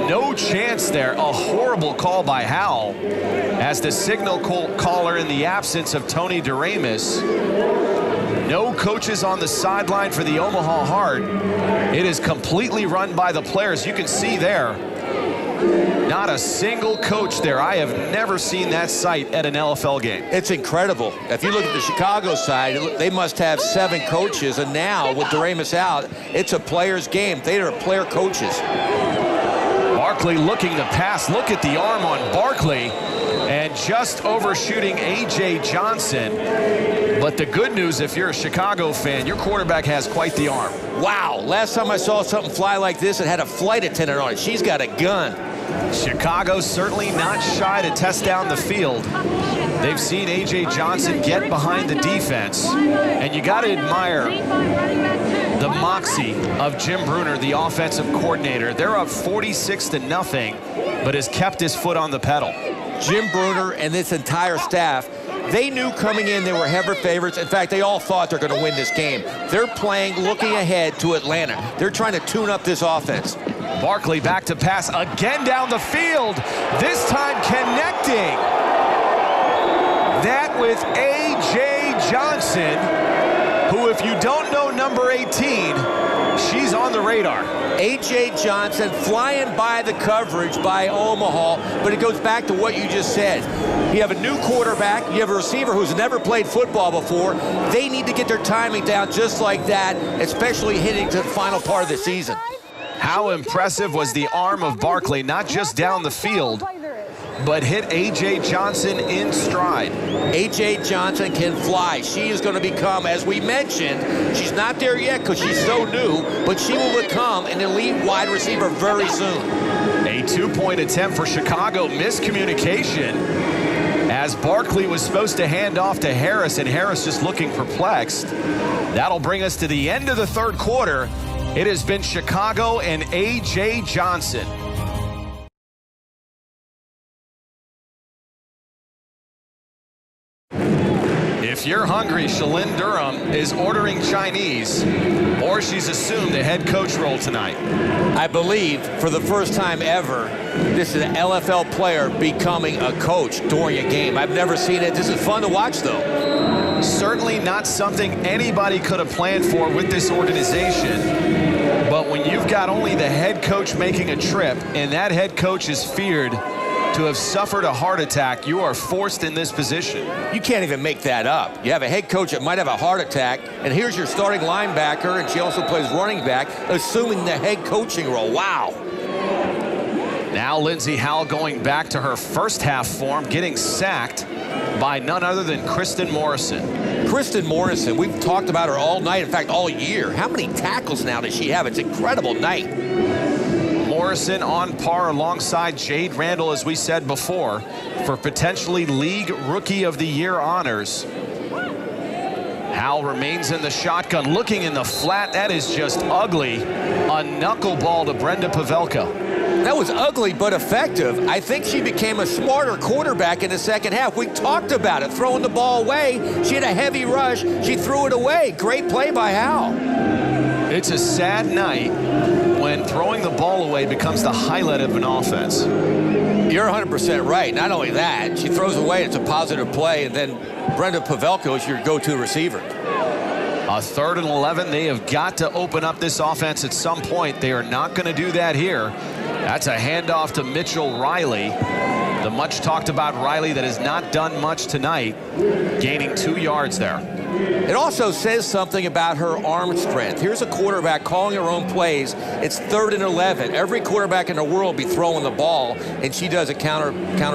No chance there. A horrible call by Howell as the signal caller in the absence of Tony Doremus. No coaches on the sideline for the Omaha Heart. It is completely run by the players. You can see there, not a single coach there. I have never seen that sight at an LFL game. It's incredible. If you look at the Chicago side, they must have 7 coaches, and now with Doremus out, it's a player's game. They are player coaches. Barkley looking to pass. Look at the arm on Barkley, and just overshooting A.J. Johnson. But the good news, if you're a Chicago fan, your quarterback has quite the arm. Wow, last time I saw something fly like this, it had a flight attendant on it. She's got a gun. Chicago certainly not shy to test down the field. They've seen A.J. Johnson get behind the defense. And you got to admire the moxie of Jim Bruner, the offensive coordinator. They're up 46-0, but has kept his foot on the pedal. Jim Bruner and this entire staff, they knew coming in they were heavy favorites. In fact, they all thought they're going to win this game. They're playing looking ahead to Atlanta. They're trying to tune up this offense. Barkley back to pass again down the field, this time connecting. That with A.J. Johnson, who, if you don't know number 18, she's on the radar. A.J. Johnson flying by the coverage by Omaha, but it goes back to what you just said. You have a new quarterback, you have a receiver who's never played football before. They need to get their timing down just like that, especially hitting to the final part of the season. How impressive was the arm of Barkley, not just down the field, but hit A.J. Johnson in stride. A.J. Johnson can fly. She is going to become, as we mentioned, she's not there yet because she's so new, but she will become an elite wide receiver very soon. A 2-point attempt for Chicago, miscommunication, as Barkley was supposed to hand off to Harris, and Harris just looking perplexed. That'll bring us to the end of the third quarter. It has been Chicago and A.J. Johnson. If you're hungry, Shalyn Durham is ordering Chinese, or she's assumed a head coach role tonight. I believe for the first time ever, this is an LFL player becoming a coach during a game. I've never seen it. This is fun to watch, though. Certainly not something anybody could have planned for with this organization. But when you've got only the head coach making a trip, and that head coach is feared to have suffered a heart attack, you are forced in this position. You can't even make that up. You have a head coach that might have a heart attack, and here's your starting linebacker, and she also plays running back, assuming the head coaching role. Wow. Now Lindsay Howell going back to her first half form, getting sacked by none other than Kristen Morrison. Kristen Morrison, we've talked about her all night, in fact, all year. How many tackles now does she have? It's an incredible night. Morrison on par alongside Jade Randall, as we said before, for potentially League Rookie of the Year honors. Hal remains in the shotgun, looking in the flat. That is just ugly. A knuckleball to Brenda Pavelka. That was ugly but effective. I think she became a smarter quarterback in the second half. We talked about it, throwing the ball away. She had a heavy rush. She threw it away. Great play by Hal. It's a sad night when throwing the ball away becomes the highlight of an offense. You're 100% right. Not only that, she throws away. It's a positive play, and then Brenda Pavelka is your go-to receiver. A 3rd and 11. They have got to open up this offense at some point. They are not going to do that here. That's a handoff to Mitchell Riley. The much talked about Riley that has not done much tonight, gaining 2 yards there. It also says something about her arm strength. Here's a quarterback calling her own plays. It's 3rd and 11. Every quarterback in the world be throwing the ball, and she does a counter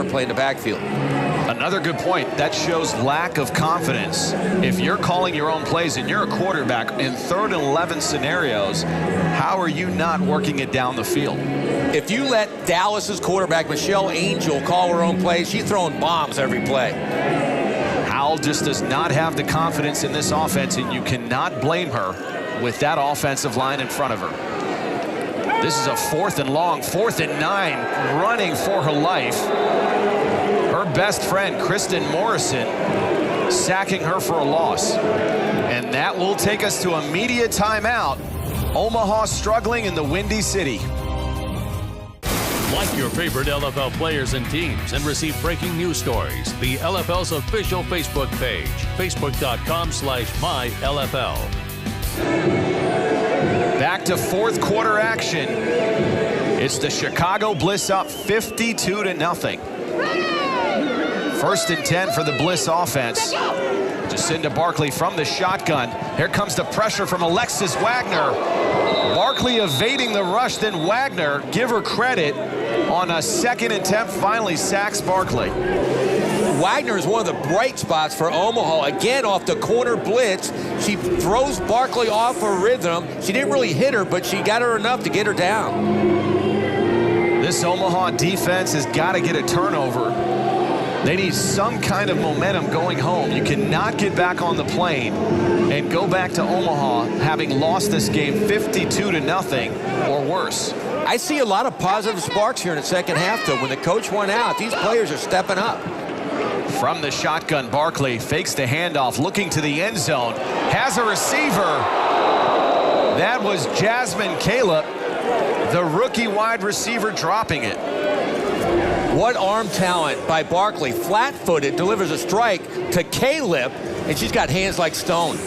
play in the backfield. Another good point. That shows lack of confidence. If you're calling your own plays and you're a quarterback in 3rd and 11 scenarios, how are you not working it down the field? If you let Dallas's quarterback, Michelle Angel, call her own plays, she's throwing bombs every play. Hal just does not have the confidence in this offense, and you cannot blame her with that offensive line in front of her. This is a 4th and long, 4th and 9, running for her life. Her best friend, Kristen Morrison, sacking her for a loss. And that will take us to a media timeout. Omaha struggling in the Windy City. Like your favorite LFL players and teams and receive breaking news stories. The LFL's official Facebook page, facebook.com/mylfl. Back to 4th quarter action. It's the Chicago Bliss up 52-0. 1st and 10 for the Bliss offense. Jacinda Barkley from the shotgun. Here comes the pressure from Alexis Wagner. Barkley evading the rush, then Wagner, give her credit, on a 2nd attempt, finally sacks Barkley. Wagner is one of the bright spots for Omaha. Again, off the corner blitz, she throws Barkley off her rhythm. She didn't really hit her, but she got her enough to get her down. This Omaha defense has got to get a turnover. They need some kind of momentum going home. You cannot get back on the plane and go back to Omaha having lost this game 52-0 or worse. I see a lot of positive sparks here in the second half, though. When the coach went out, these players are stepping up. From the shotgun, Barkley fakes the handoff, looking to the end zone, has a receiver. That was Jasmine Caleb, the rookie wide receiver, dropping it. What arm talent by Barkley. Flat-footed, delivers a strike to Caleb, and she's got hands like stone.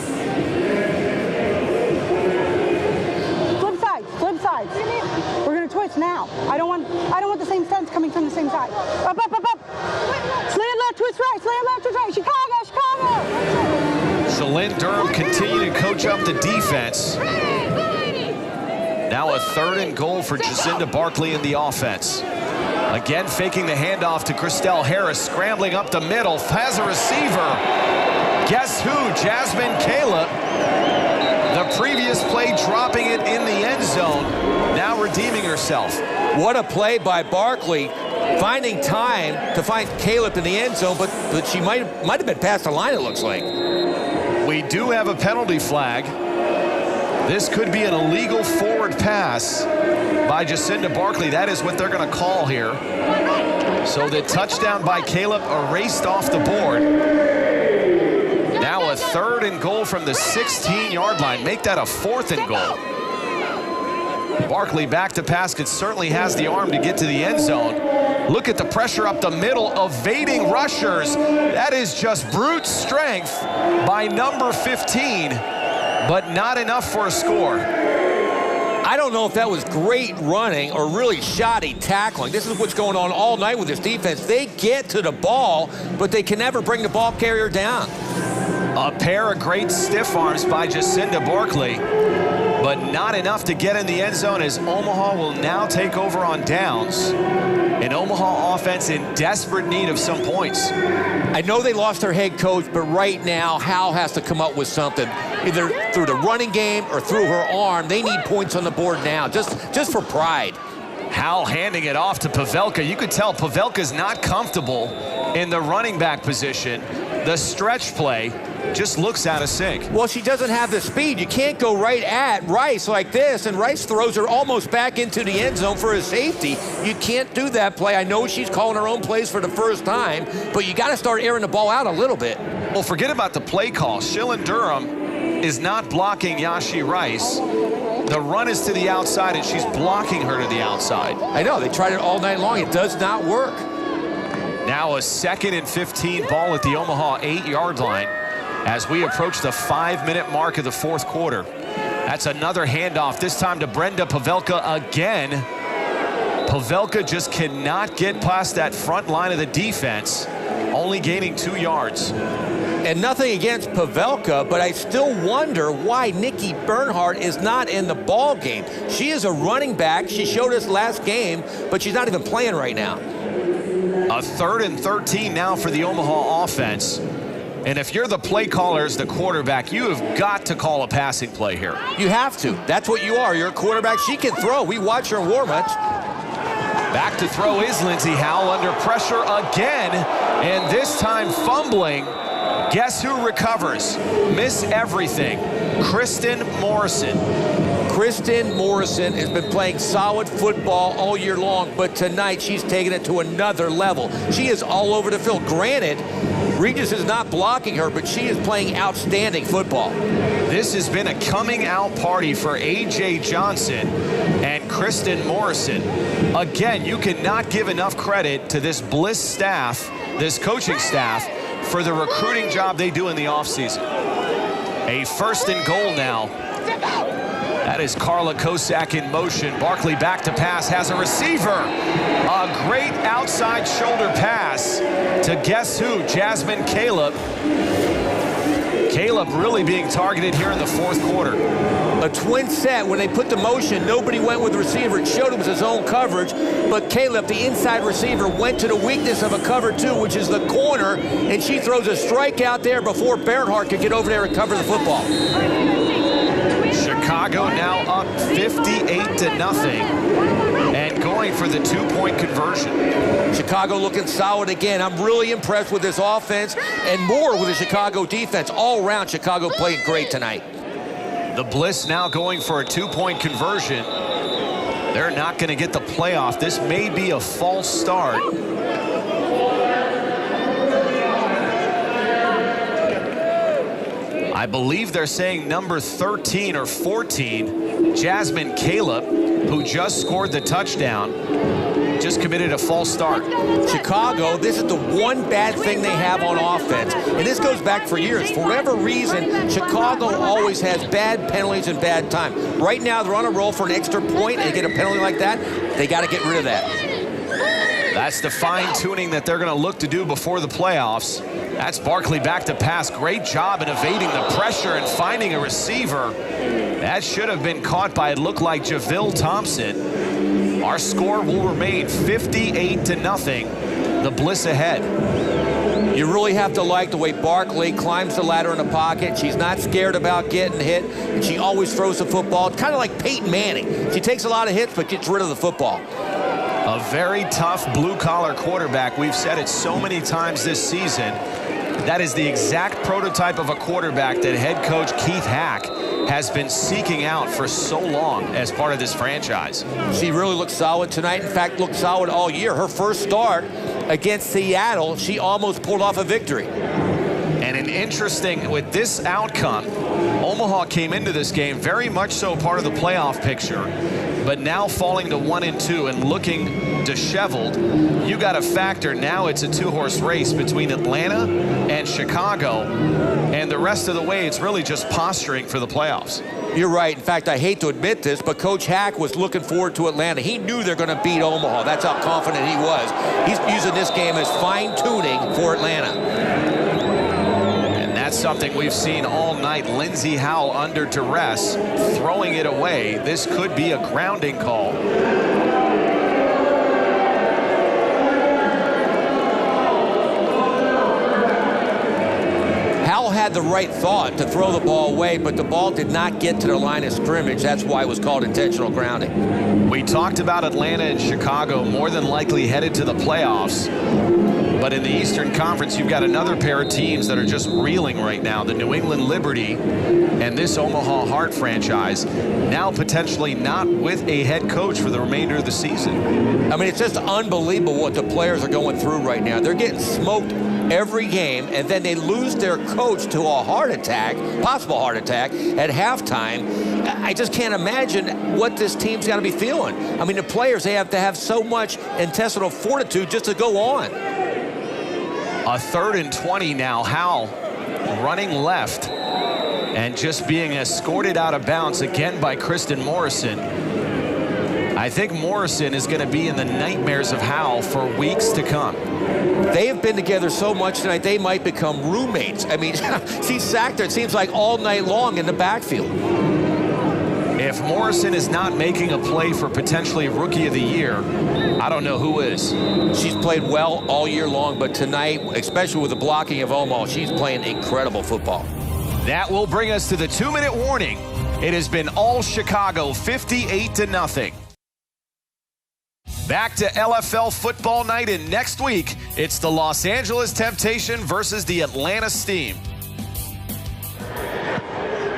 Flip sides. We're gonna twist now. I don't want the same stunts coming from the same side. Up. Slant left, twist right. Chicago. Shalyn Durham continuing to coach up the defense. Now a 3rd and goal for Jacinda Barkley in the offense. Again, faking the handoff to Christelle Harris, scrambling up the middle, has a receiver. Guess who? Jasmine Caleb. The previous play dropping it in the end zone, now redeeming herself. What a play by Barkley, finding time to find Caleb in the end zone, but she might have been past the line, it looks like. We do have a penalty flag. This could be an illegal forward pass by Jacinda Barkley. That is what they're going to call here. So the touchdown by Caleb erased off the board. Now a 3rd and goal from the 16-yard line. Make that a 4th and goal. Barkley back to pass, and certainly has the arm to get to the end zone. Look at the pressure up the middle, evading rushers. That is just brute strength by number 15, but not enough for a score. I don't know if that was great running or really shoddy tackling. This is what's going on all night with this defense. They get to the ball, but they can never bring the ball carrier down. A pair of great stiff arms by Jacinda Barkley, but not enough to get in the end zone, as Omaha will now take over on downs. An Omaha offense in desperate need of some points. I know they lost their head coach, but right now Hal has to come up with something, either through the running game or through her arm. They need points on the board now, just for pride. Hal handing it off to Pavelka. You could tell Pavelka's not comfortable in the running back position. The stretch play just looks out of sync. Well, she doesn't have the speed. You can't go right at Rice like this, and Rice throws her almost back into the end zone for a safety. You can't do that play. I know she's calling her own plays for the first time, but you got to start airing the ball out a little bit. Well, forget about the play call. Shillen Durham is not blocking Yashi Rice. The run is to the outside, and she's blocking her to the outside. I know. They tried it all night long. It does not work. Now a 2nd and 15 ball at the Omaha 8-yard line as we approach the 5-minute mark of the fourth quarter. That's another handoff, this time to Brenda Pavelka again. Pavelka just cannot get past that front line of the defense, only gaining 2 yards. And nothing against Pavelka, but I still wonder why Nikki Bernhardt is not in the ball game. She is a running back. She showed us last game, but she's not even playing right now. A 3rd and 13 now for the Omaha offense. And if you're the play caller as the quarterback, you have got to call a passing play here. You have to. That's what you are. You're a quarterback. She can throw. We watch her in warm-ups. Back to throw is Lindsey Howell under pressure again, and this time fumbling. Guess who recovers? Miss everything. Kristen Morrison. Kristen Morrison has been playing solid football all year long, but tonight she's taking it to another level. She is all over the field. Granted, Regis is not blocking her, but she is playing outstanding football. This has been a coming out party for A.J. Johnson and Kristen Morrison. Again, you cannot give enough credit to this Bliss staff, this coaching staff, for the recruiting job they do in the offseason. A 1st and goal now. That is Carla Kosak in motion. Barkley back to pass, has a receiver. A great outside shoulder pass to guess who? Jasmine Caleb. Caleb really being targeted here in the fourth quarter. A twin set. When they put the motion, nobody went with the receiver. It showed him his own coverage, but Caleb, the inside receiver, went to the weakness of a cover two, which is the corner, and she throws a strike out there before Bernhardt could get over there and cover the football. Chicago now up 58-0 and going for the 2-point conversion. Chicago looking solid again. I'm really impressed with this offense and more with the Chicago defense. All around, Chicago playing great tonight. The Bliss now going for a 2-point conversion. They're not going to get the playoff. This may be a false start. I believe they're saying number 13 or 14, Jasmine Caleb, who just scored the touchdown, just committed a false start. Chicago, this is the one bad thing they have on offense, and this goes back for years. For whatever reason, Chicago always has bad penalties and bad time. Right now, they're on a roll for an extra point, and they get a penalty like that, they got to get rid of that. That's the fine-tuning that they're going to look to do before the playoffs. That's Barkley back to pass. Great job in evading the pressure and finding a receiver. That should have been caught by, it looked like, Javille Thompson. Our score will remain 58-0. The Bliss ahead. You really have to like the way Barkley climbs the ladder in the pocket. She's not scared about getting hit, and she always throws the football. It's kind of like Peyton Manning. She takes a lot of hits, but gets rid of the football. A very tough blue-collar quarterback. We've said it so many times this season. That is the exact prototype of a quarterback that head coach Keith Hack has been seeking out for so long as part of this franchise. She really looked solid tonight. In fact, looked solid all year. Her first start against Seattle, she almost pulled off a victory. And an interesting, with this outcome, Omaha came into this game very much so part of the playoff picture, but now falling to 1-2 and looking disheveled. You got to factor now it's a 2-horse race between Atlanta and Chicago, and the rest of the way it's really just posturing for the playoffs. You're right. In fact, I hate to admit this, but Coach Hack was looking forward to Atlanta. He knew they're going to beat Omaha. That's how confident he was. He's using this game as fine-tuning for Atlanta. That's something we've seen all night. Lindsey Howell under duress, throwing it away. This could be a grounding call. Howell had the right thought to throw the ball away, but the ball did not get to the line of scrimmage. That's why it was called intentional grounding. We talked about Atlanta and Chicago more than likely headed to the playoffs. But in the Eastern Conference, you've got another pair of teams that are just reeling right now. The New England Liberty and this Omaha Heart franchise, now potentially not with a head coach for the remainder of the season. I mean, it's just unbelievable what the players are going through right now. They're getting smoked every game, and then they lose their coach to a heart attack, possible heart attack, at halftime. I just can't imagine what this team's got to be feeling. I mean, the players, they have to have so much intestinal fortitude just to go on. A 3rd and 20 now. Howell running left and just being escorted out of bounds again by Kristen Morrison. I think Morrison is going to be in the nightmares of Howell for weeks to come. They have been together so much tonight, they might become roommates. I mean, she sacked her, it seems like, all night long in the backfield. If Morrison is not making a play for potentially Rookie of the Year, I don't know who is. She's played well all year long, but tonight, especially with the blocking of Omaha, she's playing incredible football. That will bring us to the 2-minute warning. It has been all Chicago, 58-0. Back to LFL football night, and next week, it's the Los Angeles Temptation versus the Atlanta Steam.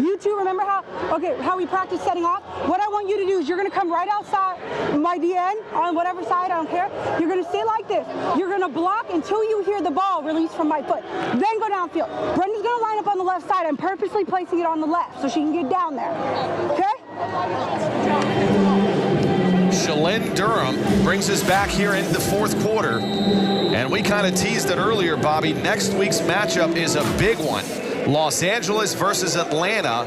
You two remember how we practice setting off? What I want you to do is you're going to come right outside my DN on whatever side, I don't care. You're going to stay like this. You're going to block until you hear the ball release from my foot. Then go downfield. Brenda's going to line up on the left side. I'm purposely placing it on the left so she can get down there. Okay? Shalyn Durham brings us back here in the 4th quarter. And we kind of teased it earlier, Bobby. Next week's matchup is a big one. Los Angeles versus Atlanta.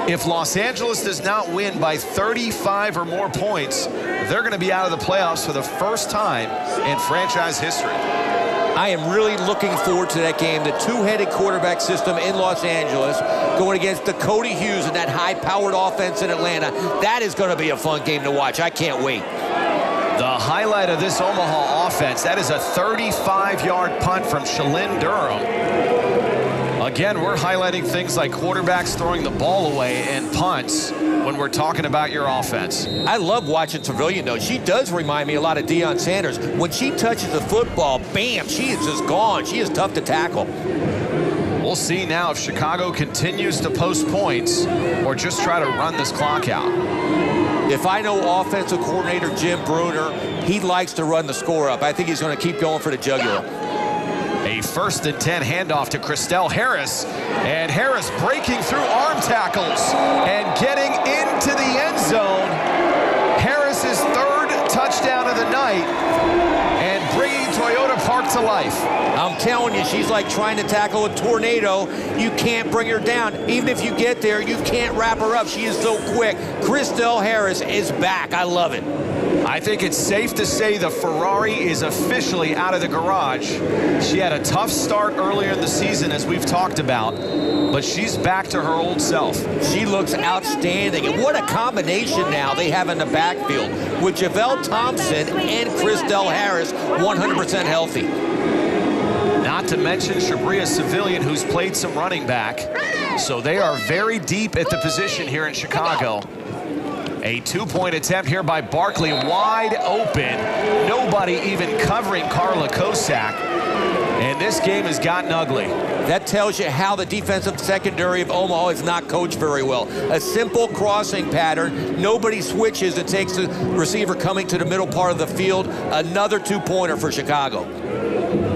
If Los Angeles does not win by 35 or more points, they're going to be out of the playoffs for the first time in franchise history. I am really looking forward to that game. The two-headed quarterback system in Los Angeles going against the Cody Hughes and that high-powered offense in Atlanta. That is going to be a fun game to watch. I can't wait. The highlight of this Omaha offense, that is a 35-yard punt from Shalyn Durham. Again, we're highlighting things like quarterbacks throwing the ball away and punts when we're talking about your offense. I love watching Trevelyan, though. She does remind me a lot of Deion Sanders. When she touches the football, bam, she is just gone. She is tough to tackle. We'll see now if Chicago continues to post points or just try to run this clock out. If I know offensive coordinator Jim Bruner, he likes to run the score up. I think he's going to keep going for the jugular. A 1st and 10 handoff to Christelle Harris, and Harris breaking through arm tackles and getting into the end zone. Harris's 3rd touchdown of the night and bringing Toyota Park to life. I'm telling you, she's like trying to tackle a tornado. You can't bring her down. Even if you get there, you can't wrap her up. She is so quick. Christelle Harris is back. I love it. I think it's safe to say the Ferrari is officially out of the garage. She had a tough start earlier in the season, as we've talked about, but she's back to her old self. She looks outstanding. And what a combination now they have in the backfield with Javelle Thompson and Christelle Harris 100% healthy. Not to mention Shabria Civilian, who's played some running back. So they are very deep at the position here in Chicago. A 2-point attempt here by Barkley, wide open. Nobody even covering Carla Kosak. And this game has gotten ugly. That tells you how the defensive secondary of Omaha is not coached very well. A simple crossing pattern. Nobody switches. It takes the receiver coming to the middle part of the field. Another 2-pointer for Chicago.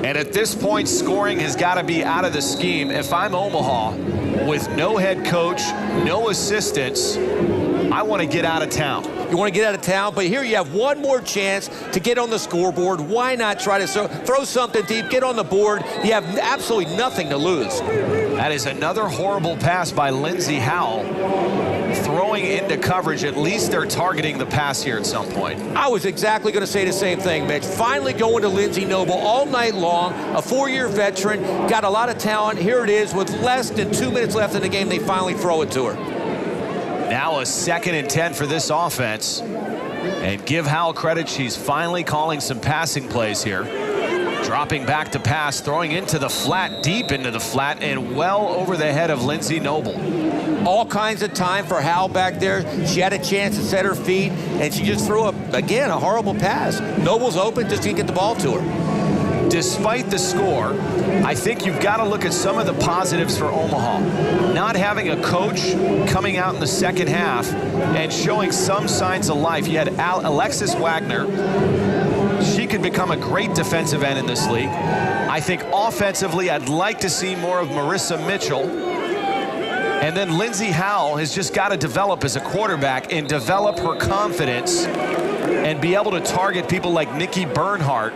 And at this point, scoring has got to be out of the scheme. If I'm Omaha, with no head coach, no assistants, I want to get out of town. You want to get out of town, but here you have one more chance to get on the scoreboard. Why not try to throw something deep, get on the board? You have absolutely nothing to lose. That is another horrible pass by Lindsey Howell. Throwing into coverage, at least they're targeting the pass here at some point. I was exactly going to say the same thing, Mitch. Finally going to Lindsey Noble all night long, a 4-year veteran, got a lot of talent. Here it is with less than 2 minutes left in the game. They finally throw it to her. Now a 2nd and 10 for this offense. And give Howell credit, she's finally calling some passing plays here. Dropping back to pass, throwing into the flat, deep into the flat, and well over the head of Lindsey Noble. All kinds of time for Howell back there. She had a chance to set her feet, and she just threw, again, a horrible pass. Noble's open, just didn't get the ball to her. despite the score, I think you've got to look at some of the positives for Omaha. Not having a coach coming out in the second half and showing some signs of life. You had Alexis Wagner. She could become a great defensive end in this league. I think offensively, I'd like to see more of Marissa Mitchell. And then Lindsey Howell has just got to develop as a quarterback and develop her confidence and be able to target people like Nikki Bernhardt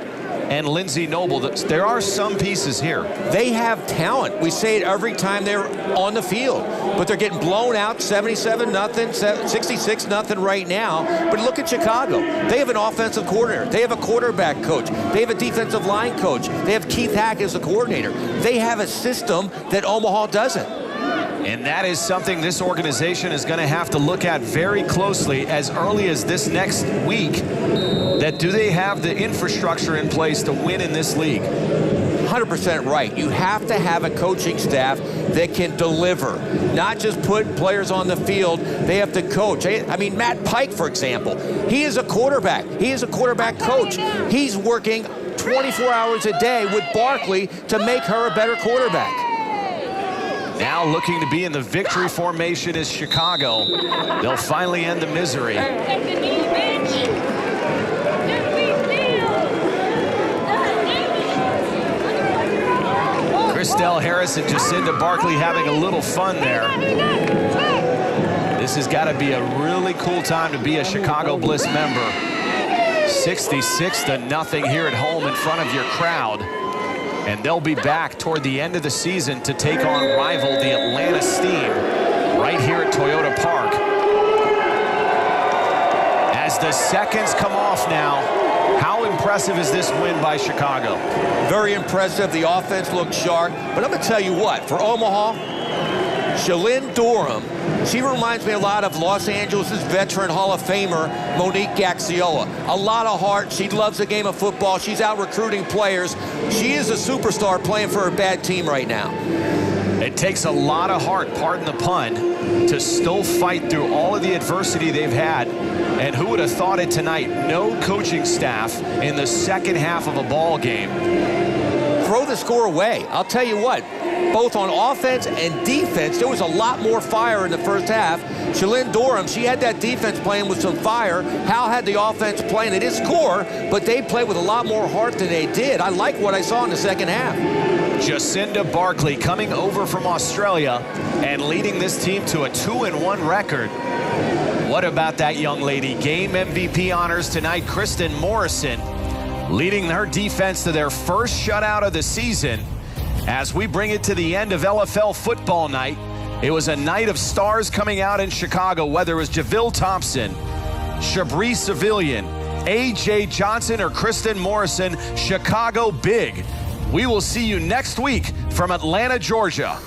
and Lindsay Noble. There are some pieces here. They have talent. We say it every time they're on the field, but they're getting blown out 77-0, 66-0 right now. But look at Chicago. They have an offensive coordinator. They have a quarterback coach. They have a defensive line coach. They have Keith Hack as a coordinator. They have a system that Omaha doesn't. And that is something this organization is going to have to look at very closely as early as this next week. That do they have the infrastructure in place to win in this league? 100% right. You have to have a coaching staff that can deliver, not just put players on the field. They have to coach. I mean, Matt Pike, for example, he is a quarterback. He is a quarterback coach. He's working 24 hours a day with Barkley to make her a better quarterback. Now looking to be in the victory formation is Chicago. They'll finally end the misery. Christelle Harris and Jacinda Barkley having a little fun there. This has got to be a really cool time to be a Chicago Bliss member. 66-0 here at home in front of your crowd. And they'll be back toward the end of the season to take on rival the Atlanta Steam right here at Toyota Park. As the seconds come off now, how impressive is this win by Chicago? Very impressive. The offense looked sharp. But I'm going to tell you what, for Omaha, Shalyn Durham, she reminds me a lot of Los Angeles' veteran Hall of Famer, Monique Gaxiola. A lot of heart. She loves the game of football. She's out recruiting players. She is a superstar playing for a bad team right now. It takes a lot of heart, pardon the pun, to still fight through all of the adversity they've had. And who would have thought it tonight? No coaching staff in the second half of a ball game. Throw the score away. I'll tell you what, both on offense and defense, there was a lot more fire in the first half. Shalyn Durham, she had that defense playing with some fire. Hal had the offense playing. They didn't score, but they played with a lot more heart than they did. I like what I saw in the second half. Jacinda Barkley coming over from Australia and leading this team to a 2-1 record. What about that young lady? Game MVP honors tonight. Kristen Morrison leading her defense to their first shutout of the season. As we bring it to the end of LFL football night, it was a night of stars coming out in Chicago, whether it was JaVille Thompson, Shabri Civilian, A.J. Johnson, or Kristen Morrison. Chicago big. We will see you next week from Atlanta, Georgia.